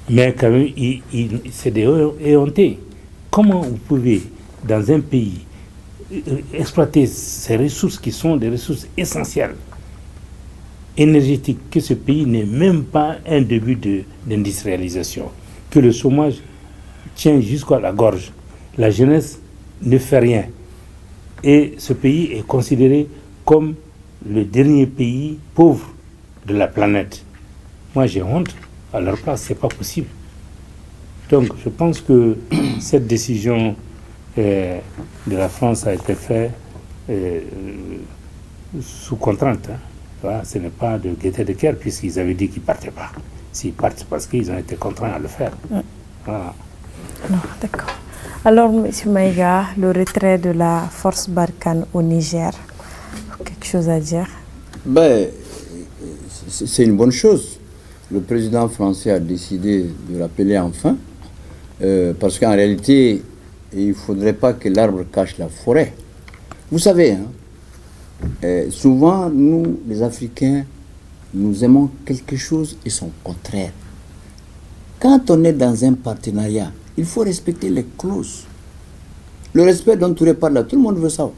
[SPEAKER 2] Mais quand même, c'est des éhontés. Comment vous pouvez, dans un pays, exploiter ces ressources qui sont des ressources essentielles, énergétiques, que ce pays n'ait même pas un début d'industrialisation, que le chômage tient jusqu'à la gorge, la jeunesse ne fait rien. Et ce pays est considéré comme le dernier pays pauvre de la planète. Moi, j'ai honte. À leur place, ce n'est pas possible. Donc, je pense que cette décision de la France a été faite sous contrainte. Voilà, ce n'est pas de gaieté de cœur, puisqu'ils avaient dit qu'ils ne partaient pas. S'ils partent, c'est parce qu'ils ont été contraints à le faire. Voilà.
[SPEAKER 1] Non, d'accord. Alors, M. Maïga, le retrait de la force Barkhane au Niger, quelque chose à dire?
[SPEAKER 3] Ben, c'est une bonne chose. Le président français a décidé de l'appeler enfin, parce qu'en réalité, il ne faudrait pas que l'arbre cache la forêt. Vous savez, hein, souvent, nous, les Africains, nous aimons quelque chose et son contraire. Quand on est dans un partenariat, il faut respecter les clauses. Le respect dont tu parles là, tout le monde veut ça.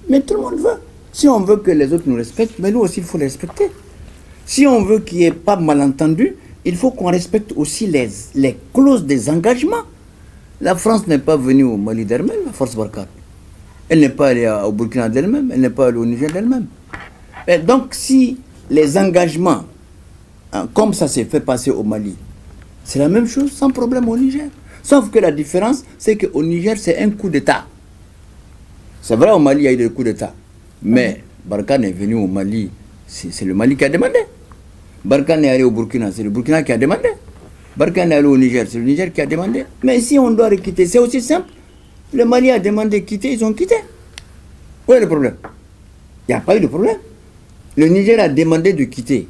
[SPEAKER 3] Mais tout le monde veut. Si on veut que les autres nous respectent, mais nous aussi, il faut les respecter. Si on veut qu'il n'y ait pas de malentendu, il faut qu'on respecte aussi les clauses des engagements. La France n'est pas venue au Mali d'elle-même, la force Barkhane. Elle n'est pas allée au Burkina d'elle-même, elle n'est pas allée au Niger d'elle-même. Et donc, si les engagements, comme ça s'est fait passer au Mali, c'est la même chose, sans problème au Niger. Sauf que la différence, c'est qu'au Niger, c'est un coup d'État. C'est vrai, au Mali, il y a eu des coups d'État. Mais Barkhane est venu au Mali, c'est le Mali qui a demandé. Barkhane est allé au Burkina, c'est le Burkina qui a demandé. Barkhane est allé au Niger, c'est le Niger qui a demandé. Mais si on doit quitter, c'est aussi simple. Le Mali a demandé de quitter, ils ont quitté. Où est le problème? Il n'y a pas eu de problème. Le Niger a demandé de quitter.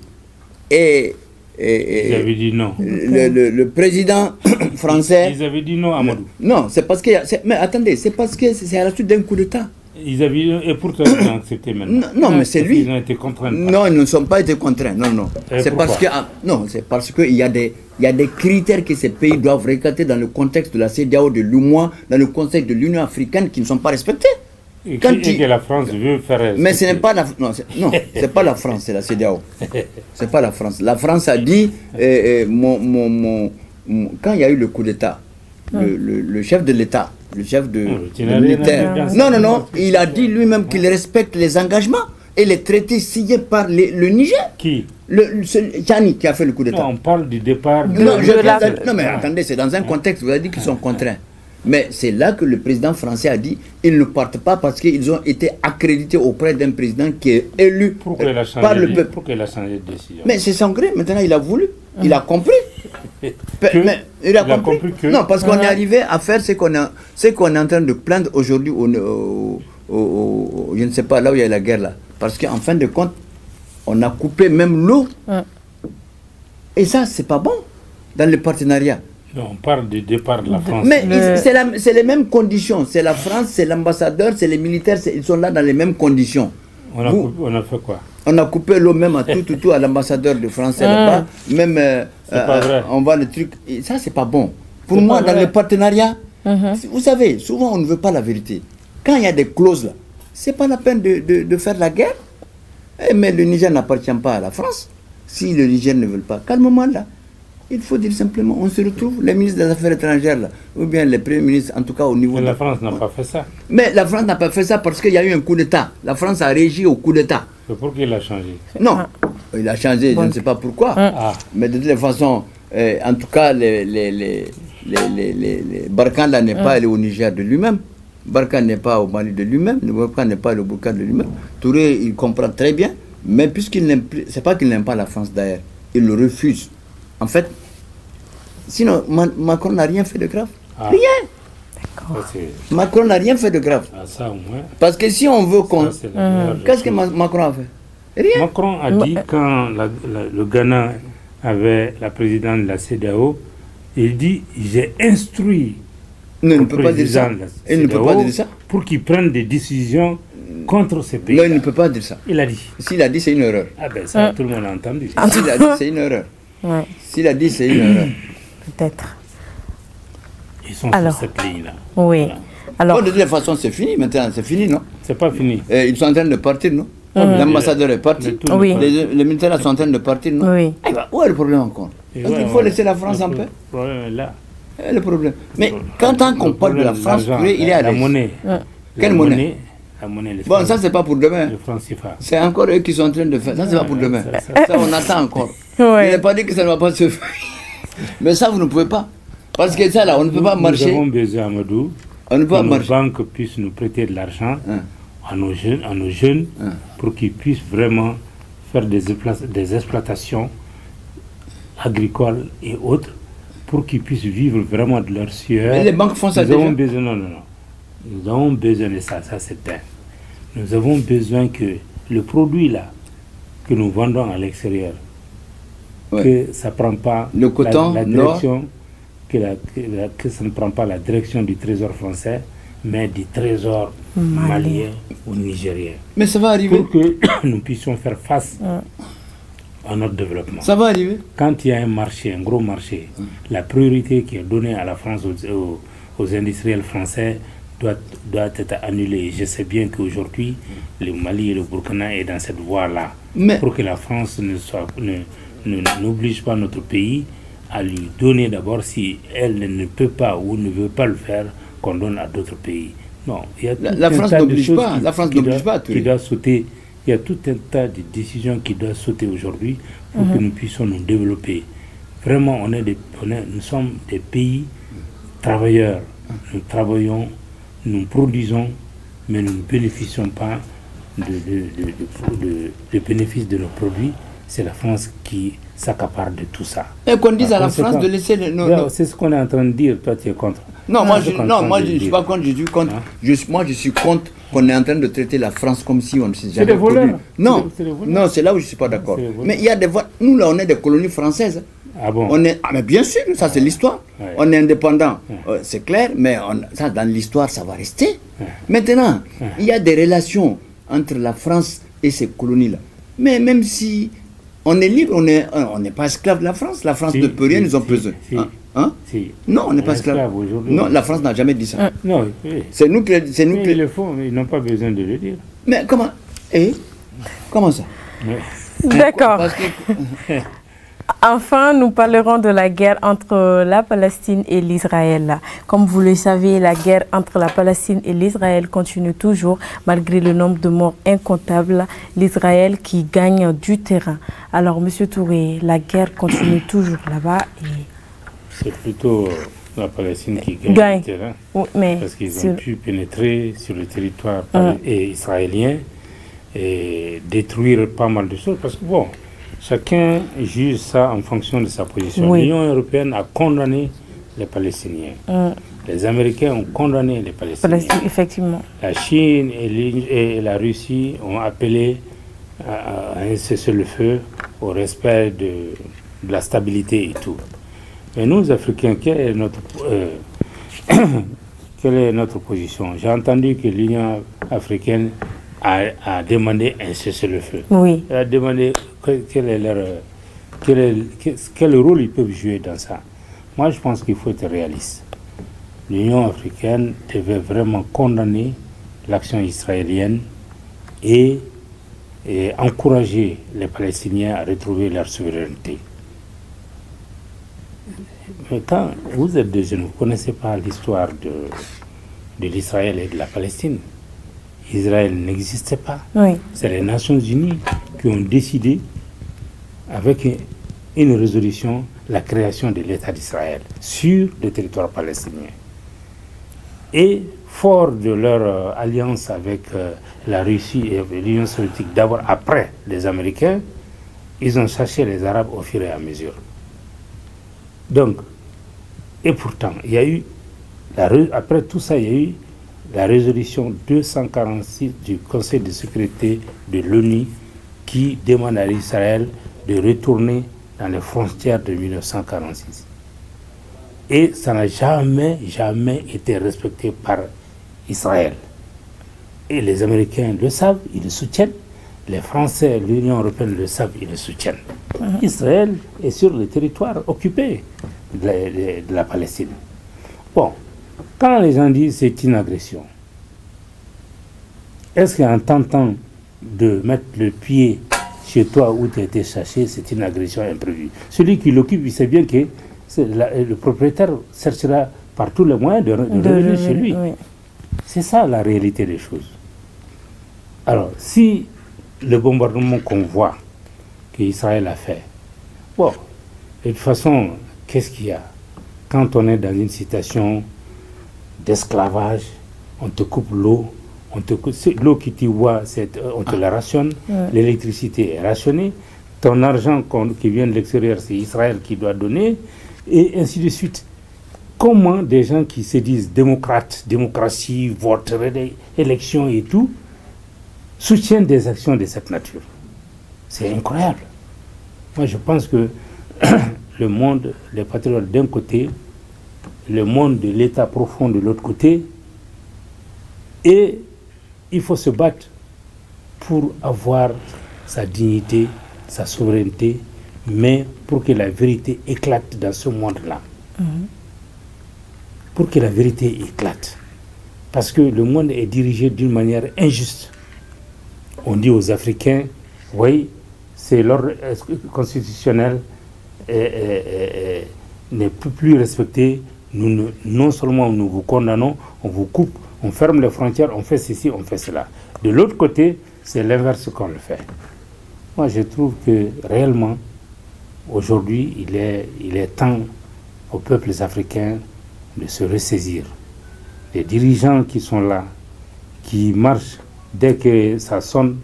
[SPEAKER 3] Et
[SPEAKER 2] ils avaient dit non.
[SPEAKER 3] Le président français...
[SPEAKER 2] Ils avaient dit non, Amadou.
[SPEAKER 3] Non, c'est parce que... Mais attendez, c'est parce que c'est à la suite d'un coup d'État.
[SPEAKER 2] Ils avaient... Et pourtant, ils ont accepté maintenant.
[SPEAKER 3] Non, mais c'est lui.
[SPEAKER 2] Ils ont été contraints.
[SPEAKER 3] Non, ils ne sont pas été contraints. Non, non. C'est parce que... Non, c'est parce qu'il y a des critères que ces pays doivent respecter dans le contexte de la CEDEAO, de l'UMOA, dans le contexte de l'Union africaine qui ne sont pas respectés.
[SPEAKER 2] Et que la France veut faire...
[SPEAKER 3] Mais ce n'est pas la... Non, c'est pas la France, c'est la CEDEAO. C'est pas la France. La France a dit... quand il y a eu le coup d'État, le chef de l'État, le chef de militaire... Non, il a dit lui-même qu'il respecte les engagements et les traités signés par le Niger.
[SPEAKER 2] Qui?
[SPEAKER 3] Tchani qui a fait le coup d'État.
[SPEAKER 2] Non, on parle du départ...
[SPEAKER 3] Non, mais attendez, c'est dans un contexte, vous avez dit qu'ils sont contraints. Mais c'est là que le président français a dit ils ne partent pas parce qu'ils ont été accrédités auprès d'un président qui est élu par le peuple.
[SPEAKER 2] Pourquoi il a changé de décision?
[SPEAKER 3] Mais c'est son gré, maintenant il a voulu, il a compris. Mais il a compris que... Non, parce qu'on est arrivé à faire ce qu'on est en train de plaindre aujourd'hui, je ne sais pas, là où il y a la guerre là. Parce qu'en fin de compte, on a coupé même l'eau. Et ça, c'est pas bon dans le partenariat.
[SPEAKER 2] On parle du départ de la France.
[SPEAKER 3] Mais c'est les mêmes conditions. C'est la France, c'est l'ambassadeur, c'est les militaires, ils sont là dans les mêmes conditions.
[SPEAKER 2] On a fait quoi?
[SPEAKER 3] On a coupé l'eau même à tout à l'ambassadeur de France là-bas. Même on voit le truc. Et ça, c'est pas bon. Pour moi, dans le partenariat, vous savez, souvent on ne veut pas la vérité. Quand il y a des clauses là, c'est pas la peine de faire la guerre. Mais le Niger n'appartient pas à la France. Si le Niger ne veut pas, calmement là. Il faut dire simplement, on se retrouve, les ministres des Affaires étrangères, là, ou bien les premiers ministres, en tout cas au niveau...
[SPEAKER 2] Mais la France n'a pas fait ça.
[SPEAKER 3] Mais la France n'a pas fait ça parce qu'il y a eu un coup d'État. La France a réagi au coup d'État.
[SPEAKER 2] C'est pourquoi il a changé?
[SPEAKER 3] Non, il a changé, je ne sais pas pourquoi. Mais de toute façon, en tout cas, Barkhane là n'est pas allé au Niger de lui-même. Barkhane n'est pas au Mali de lui-même. Barkhane n'est pas allé au Burkina de lui-même. Touré, il comprend très bien. Mais puisqu'il n'aime plus... C'est pas qu'il n'aime pas la France d'ailleurs. Il le refuse. En fait, sinon, Macron n'a rien fait de grave. Rien. Macron n'a rien fait de grave.
[SPEAKER 2] Ça, au moins.
[SPEAKER 3] Parce que si on veut qu'on... Qu'est-ce que Macron a fait? Rien.
[SPEAKER 2] Macron a dit quand le Ghana avait la présidente de la CEDEAO, il dit j'ai instruit
[SPEAKER 3] le président de la CEDEAO il ne peut pas dire ça.
[SPEAKER 2] Pour qu'il prenne des décisions contre ces pays.
[SPEAKER 3] Non, il ne peut pas dire ça.
[SPEAKER 2] Il a dit.
[SPEAKER 3] S'il a dit, c'est une erreur.
[SPEAKER 2] Ah ben ça, tout le monde a entendu.
[SPEAKER 3] S'il a dit, c'est une erreur. S'il a dit, c'est une erreur.
[SPEAKER 1] Peut-être.
[SPEAKER 2] Ils sont sur cette ligne-là.
[SPEAKER 1] Oui.
[SPEAKER 2] Voilà.
[SPEAKER 1] Alors,
[SPEAKER 3] de toute façon, c'est fini maintenant. C'est fini, non?
[SPEAKER 2] C'est pas fini.
[SPEAKER 3] Ils sont en train de partir, non? L'ambassadeur est parti.
[SPEAKER 1] Oui.
[SPEAKER 3] Les militaires sont en train de partir, non?
[SPEAKER 1] Oui.
[SPEAKER 3] Où est le problème encore? Parce qu'il faut laisser la France en paix.
[SPEAKER 2] Le problème est là.
[SPEAKER 3] Le problème. Mais quand on parle de la France, il est à
[SPEAKER 2] la monnaie.
[SPEAKER 3] Quelle monnaie?
[SPEAKER 2] La monnaie.
[SPEAKER 3] Bon, ça, c'est pas pour demain.
[SPEAKER 2] Le franc CFA.
[SPEAKER 3] C'est encore eux qui sont en train de faire. Ça, c'est pas pour demain. Ça, on attend encore.
[SPEAKER 1] Oui.
[SPEAKER 3] Il n'est pas dit que ça ne va pas se faire. Mais ça, vous ne pouvez pas. Parce que ça, là, on ne peut pas marcher.
[SPEAKER 2] Nous avons besoin, Amadou,
[SPEAKER 3] on ne peut pas
[SPEAKER 2] que
[SPEAKER 3] marcher.
[SPEAKER 2] nos banques puissent nous prêter de l'argent à nos jeunes pour qu'ils puissent vraiment faire des exploitations agricoles et autres pour qu'ils puissent vivre vraiment de leur sueur.
[SPEAKER 3] Mais les banques font ça déjà.
[SPEAKER 2] Nous avons besoin de ça, ça c'est un. Nous avons besoin que le produit là, que nous vendons à l'extérieur, que ça ne prend pas
[SPEAKER 3] le coton,
[SPEAKER 2] la direction, que ça ne prend pas la direction du Trésor français, mais des trésors maliens ou nigériens.
[SPEAKER 3] Mais ça va arriver.
[SPEAKER 2] Pour que nous puissions faire face à notre développement.
[SPEAKER 3] Ça va arriver.
[SPEAKER 2] Quand il y a un marché, un gros marché, la priorité qui est donnée à la France, aux industriels français, doit être annulée. Je sais bien qu'aujourd'hui, le Mali et le Burkina est dans cette voie-là. Pour que la France n'oblige pas notre pays à lui donner d'abord, si elle ne peut pas ou ne veut pas le faire, qu'on donne à d'autres pays. Non, il y a
[SPEAKER 3] la France n'oblige pas. La France n'oblige pas.
[SPEAKER 2] Qui doit sauter. Il y a tout un tas de décisions qui doivent sauter aujourd'hui pour que nous puissions nous développer. Vraiment, nous sommes des pays travailleurs. Nous travaillons, nous produisons, mais nous ne bénéficions pas de bénéfices de nos produits. C'est la France qui s'accapare de tout ça.
[SPEAKER 3] Et qu'on dise à la France de laisser...
[SPEAKER 2] C'est ce qu'on est en train de dire. Toi, tu es contre.
[SPEAKER 3] Non, moi je ne suis pas contre, je suis contre. Moi je suis contre qu'on est en train de traiter la France comme si on ne s'est jamais produit. Non, c'est là où je ne suis pas d'accord. Mais il y a des voix. Nous là on est des colonies françaises.
[SPEAKER 2] Ah bon?
[SPEAKER 3] Mais bien sûr, ça c'est l'histoire. Ouais. On est indépendant, c'est clair, mais ça dans l'histoire ça va rester. Maintenant, il y a des relations entre la France et ces colonies-là. Mais même si on est libre, on n'est pas esclave de la France. La France ne peut rien, nous ont besoin. Non, on n'est pas esclave. Non, la France n'a jamais dit ça.
[SPEAKER 2] Non,
[SPEAKER 3] c'est nous qui...
[SPEAKER 2] Ils le font, mais ils n'ont pas besoin de le dire.
[SPEAKER 3] Mais comment comment ça?
[SPEAKER 1] D'accord. Enfin, nous parlerons de la guerre entre la Palestine et l'Israël. Comme vous le savez, la guerre entre la Palestine et l'Israël continue toujours, malgré le nombre de morts incomptables. L'Israël qui gagne du terrain. Alors, Monsieur Touré, la guerre continue toujours là-bas.
[SPEAKER 2] C'est plutôt la Palestine qui gagne du terrain. Parce qu'ils ont pu pénétrer sur le territoire israélien et détruire pas mal de choses. Parce que bon... Chacun juge ça en fonction de sa position. L'Union européenne a condamné les Palestiniens. Les Américains ont condamné les Palestiniens.
[SPEAKER 1] Effectivement.
[SPEAKER 2] La Chine et la Russie ont appelé à un cessez-le-feu, au respect de la stabilité et tout. Mais nous, Africains, quelle est notre position? J'ai entendu que l'Union africaine a demandé un cessez-le-feu.
[SPEAKER 1] Oui.
[SPEAKER 2] Elle a demandé quel rôle ils peuvent jouer dans ça. Moi, je pense qu'il faut être réaliste. L'Union africaine devait vraiment condamner l'action israélienne et encourager les Palestiniens à retrouver leur souveraineté. Mais quand vous êtes des jeunes, vous ne connaissez pas l'histoire de l'Israël et de la Palestine. Israël n'existait pas. C'est les Nations Unies qui ont décidé, avec une résolution, la création de l'État d'Israël sur le territoire palestinien. Et fort de leur alliance avec la Russie et l'Union soviétique, d'abord après les Américains, ils ont cherché les Arabes au fur et à mesure. Donc, et pourtant, il y a eu, après tout ça, il y a eu la résolution 246 du Conseil de sécurité de l'ONU qui demande à Israël de retourner dans les frontières de 1946. Et ça n'a jamais été respecté par Israël. Et les Américains le savent, ils le soutiennent. Les Français, l'Union européenne le savent, ils le soutiennent. Israël est sur le territoire occupé de la Palestine. Bon, quand les gens disent c'est une agression, est-ce qu'en tentant de mettre le pied chez toi où tu as été cherché, c'est une agression imprévue? Celui qui l'occupe, il sait bien que le propriétaire cherchera par tous les moyens de revenir chez lui. C'est ça la réalité des choses. Alors, si le bombardement qu'on voit qu'Israël a fait, bon, de toute façon, qu'est-ce qu'il y a? Quand on est dans une situation d'esclavage, on te coupe l'eau, l'eau qui tu vois, on te la rationne, l'électricité est rationnée, ton argent qui vient de l'extérieur, c'est Israël qui doit donner, et ainsi de suite. Comment des gens qui se disent démocrates, démocratie, vote, élection et tout, soutiennent des actions de cette nature? C'est incroyable. Moi, je pense que le monde, les patriotes d'un côté, le monde de l'État profond de l'autre côté, Et il faut se battre pour avoir sa dignité, sa souveraineté, mais pour que la vérité éclate dans ce monde-là. Pour que la vérité éclate. Parce que le monde est dirigé d'une manière injuste. On dit aux Africains, oui, c'est l'ordre constitutionnel n'est plus respecté. Non seulement nous vous condamnons, on vous coupe, on ferme les frontières, on fait ceci, on fait cela. De l'autre côté, c'est l'inverse qu'on le fait. Moi, je trouve que réellement, aujourd'hui, il est temps aux peuples africains de se ressaisir. Les dirigeants qui sont là, qui marchent dès que ça sonne,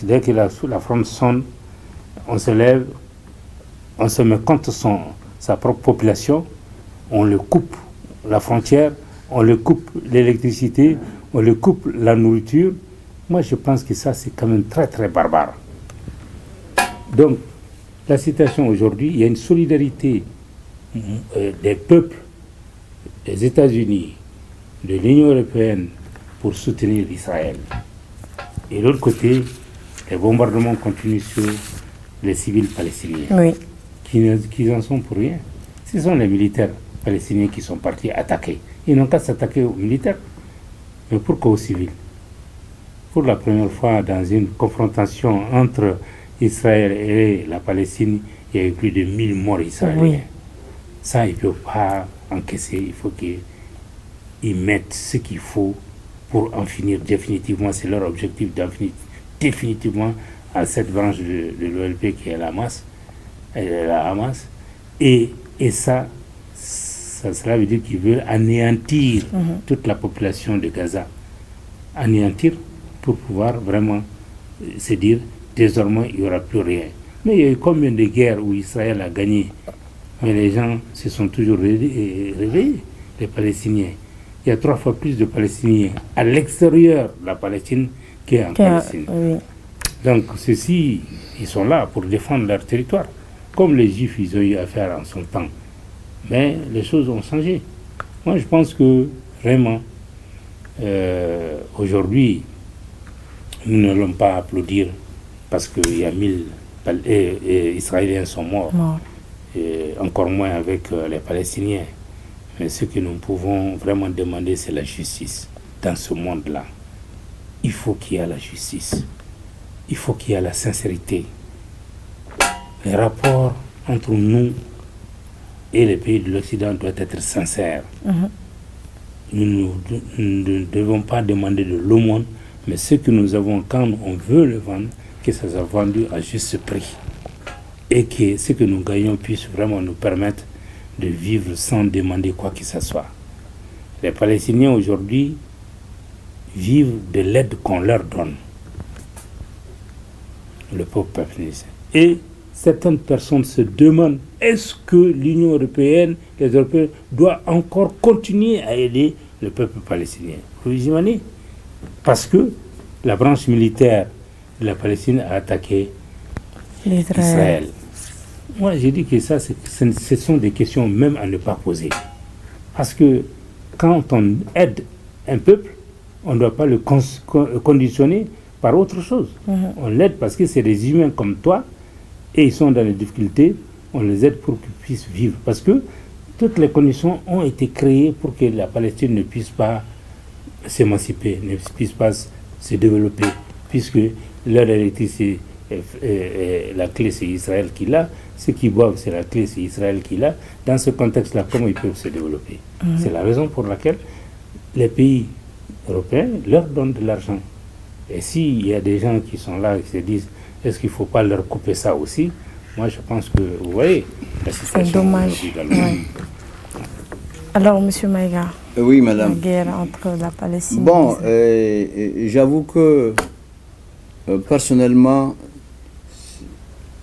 [SPEAKER 2] dès que la fronde sonne, on se lève, on se met contre sa propre population, on le coupe la frontière, on le coupe l'électricité, on le coupe la nourriture. Moi, je pense que ça, c'est quand même très, très barbare. Donc, la situation aujourd'hui, il y a une solidarité des peuples des États-Unis, de l'Union européenne pour soutenir Israël. Et de l'autre côté, les bombardements continuent sur les civils palestiniens, qui en sont pour rien. Ce sont les militaires palestiniens qui sont partis attaquer. Ils n'ont qu'à s'attaquer aux militaires. Mais pourquoi aux civils? Pour la première fois dans une confrontation entre Israël et la Palestine, il y a eu plus de 1000 morts israéliens. Ça, ils ne peuvent pas encaisser. Il faut qu'ils mettent ce qu'il faut pour en finir définitivement. C'est leur objectif d'en finir définitivement à cette branche de l'OLP qui est la Hamas. Et ça, cela veut dire qu'ils veulent anéantir toute la population de Gaza. Anéantir pour pouvoir vraiment se dire désormais il n'y aura plus rien. Mais il y a eu combien de guerres où Israël a gagné? Mais les gens se sont toujours réveillés, les Palestiniens. Il y a 3 fois plus de Palestiniens à l'extérieur de la Palestine qu'en Palestine. Donc ceux-ci, ils sont là pour défendre leur territoire, comme les Juifs, ils ont eu à faire en son temps. Mais les choses ont changé. Moi, je pense que vraiment, aujourd'hui, nous n'allons pas applaudir parce qu'il y a 1000 Israéliens sont morts. Et encore moins avec les Palestiniens. Mais ce que nous pouvons vraiment demander, c'est la justice. Dans ce monde-là, il faut qu'il y ait la justice. Il faut qu'il y ait la sincérité. Les rapports entre nous et les pays de l'Occident doivent être sincères. Nous ne devons pas demander de l'aumône, mais ce que nous avons quand on veut le vendre, que ça soit vendu à juste prix. Et que ce que nous gagnons puisse vraiment nous permettre de vivre sans demander quoi que ce soit. Les Palestiniens aujourd'hui vivent de l'aide qu'on leur donne. Le peuple palestinien. Et certaines personnes se demandent, est-ce que l'Union européenne, les Européens, doivent encore continuer à aider le peuple palestinien? Vous imaginez? Parce que la branche militaire de la Palestine a attaqué Israël. Moi, j'ai dit que ça, ce sont des questions même à ne pas poser. Parce que quand on aide un peuple, on ne doit pas le conditionner par autre chose. On l'aide parce que c'est des humains comme toi, et ils sont dans les difficultés, on les aide pour qu'ils puissent vivre. Parce que toutes les conditions ont été créées pour que la Palestine ne puisse pas s'émanciper, ne puisse pas se développer, puisque leur électricité, la clé c'est Israël qui l'a, ce qu'ils boivent c'est la clé c'est Israël qui l'a. Dans ce contexte-là, comment ils peuvent se développer? C'est la raison pour laquelle les pays européens leur donnent de l'argent. Et s'il y a des gens qui sont là et qui se disent est-ce qu'il ne faut pas leur couper ça aussi? Moi je pense que, vous voyez, la situation
[SPEAKER 1] c'est dommage. Alors, M. Maïga,
[SPEAKER 3] oui, madame.
[SPEAKER 1] La guerre entre la Palestine
[SPEAKER 3] Bon, j'avoue que personnellement,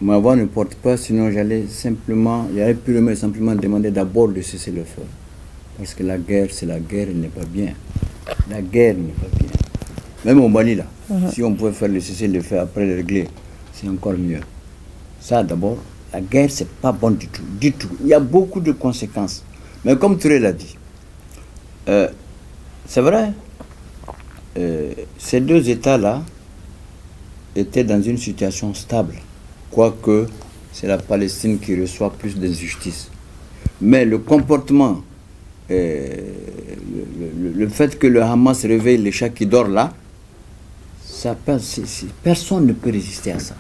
[SPEAKER 3] ma voix ne porte pas, sinon j'allais purement et simplement demander d'abord de cesser le feu. Parce que la guerre, c'est la guerre, elle n'est pas bien. La guerre n'est pas bien. Même au Mali, là, si on pouvait faire le cesser le feu après le régler, c'est encore mieux. Ça, d'abord, la guerre, c'est pas bon du tout, du tout. Il y a beaucoup de conséquences. Mais comme Touré l'a dit, c'est vrai, ces deux États-là étaient dans une situation stable, quoique c'est la Palestine qui reçoit plus d'injustice. Mais le comportement, le fait que le Hamas réveille les chats qui dorment là, personne ne peut résister à ça.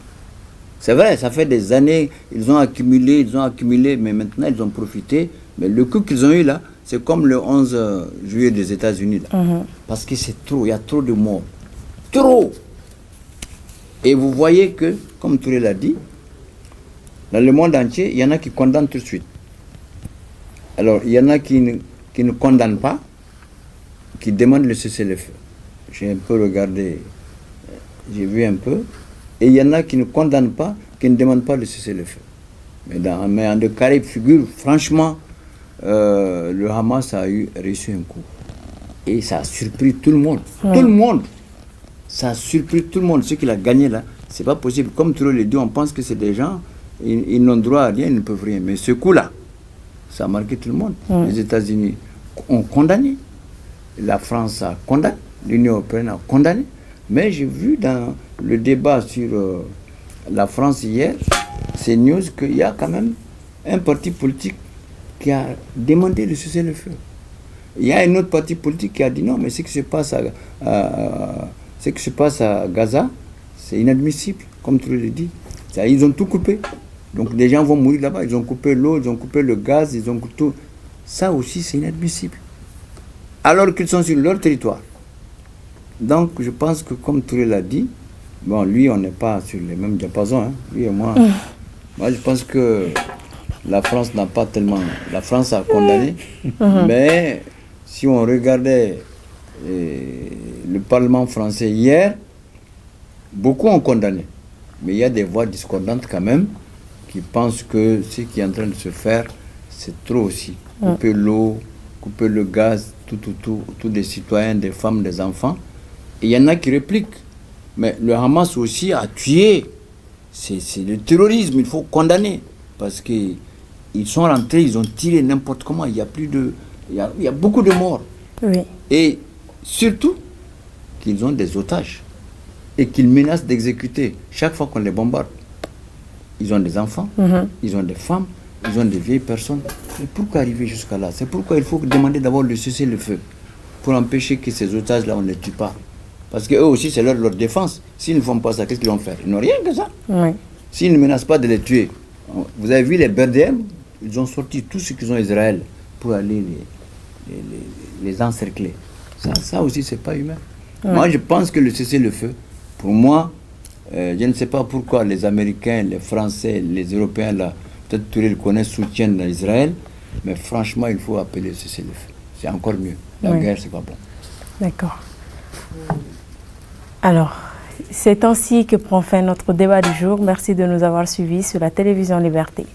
[SPEAKER 3] C'est vrai, ça fait des années, ils ont accumulé, mais maintenant ils ont profité. Mais le coup qu'ils ont eu là, c'est comme le 11 juillet des États-Unis. Parce que c'est trop, il y a trop de morts. Trop! Et vous voyez que, comme Touré l'a dit, dans le monde entier, il y en a qui condamnent tout de suite. Alors, il y en a qui ne condamnent pas, qui demandent le cessez-le-feu. J'ai un peu regardé, j'ai vu un peu. Et il y en a qui ne condamnent pas, qui ne demandent pas le cessez-le-feu. Mais en de carré figure, franchement, le Hamas a reçu un coup. Et ça a surpris tout le monde. Ouais. Tout le monde. Ça a surpris tout le monde. Ce qu'il a gagné là, c'est pas possible. Comme tu le dis, on pense que c'est des gens, ils n'ont droit à rien, ils ne peuvent rien. Mais ce coup-là, ça a marqué tout le monde. Ouais. Les États-Unis ont condamné. La France a condamné. L'Union européenne a condamné. Mais j'ai vu dans le débat sur la France hier, c'est news qu'il y a quand même un parti politique qui a demandé de cessez-le-feu. Il y a un autre parti politique qui a dit non, mais ce qui se passe à Gaza, c'est inadmissible, comme tu le dis. Ils ont tout coupé. Donc les gens vont mourir là-bas. Ils ont coupé l'eau, ils ont coupé le gaz, ils ont coupé tout. Ça aussi, c'est inadmissible. Alors qu'ils sont sur leur territoire. Donc je pense que, comme Touré l'a dit, bon, lui, on n'est pas sur les mêmes diapasons, hein, lui et moi. Moi, je pense que la France n'a pas tellement... La France a condamné, mais si on regardait le Parlement français hier, beaucoup ont condamné. Mais il y a des voix discordantes quand même qui pensent que ce qui est en train de se faire, c'est trop aussi. Couper l'eau, couper le gaz, tous des citoyens, des femmes, des enfants. Et il y en a qui répliquent. Mais le Hamas aussi a tué. C'est le terrorisme, il faut condamner. Parce qu'ils sont rentrés, ils ont tiré n'importe comment. Il y a il y a beaucoup de morts.
[SPEAKER 1] Oui.
[SPEAKER 3] Et surtout, qu'ils ont des otages. Et qu'ils menacent d'exécuter chaque fois qu'on les bombarde. Ils ont des enfants, ils ont des femmes, ils ont des vieilles personnes. Mais pourquoi arriver jusqu'à là? C'est pourquoi il faut demander d'abord de cesser le feu. Pour empêcher que ces otages-là, on ne les tue pas. Parce qu'eux aussi, c'est leur défense. S'ils ne font pas ça, qu'est-ce qu'ils vont faire? Ils n'ont rien que ça. Oui. S'ils ne menacent pas de les tuer. Vous avez vu les BDM, ils ont sorti tout ce qu'ils ont Israël pour aller les encercler. Ça aussi, c'est pas humain. Oui. Moi, je pense que le cessez-le-feu, pour moi, je ne sais pas pourquoi les Américains, les Français, les Européens, là, peut-être tous les connaissent, soutiennent Israël, mais franchement, il faut appeler le cessez-le-feu. C'est encore mieux. La guerre, c'est pas bon.
[SPEAKER 1] D'accord. Alors, c'est ainsi que prend fin notre débat du jour. Merci de nous avoir suivis sur la télévision Liberté.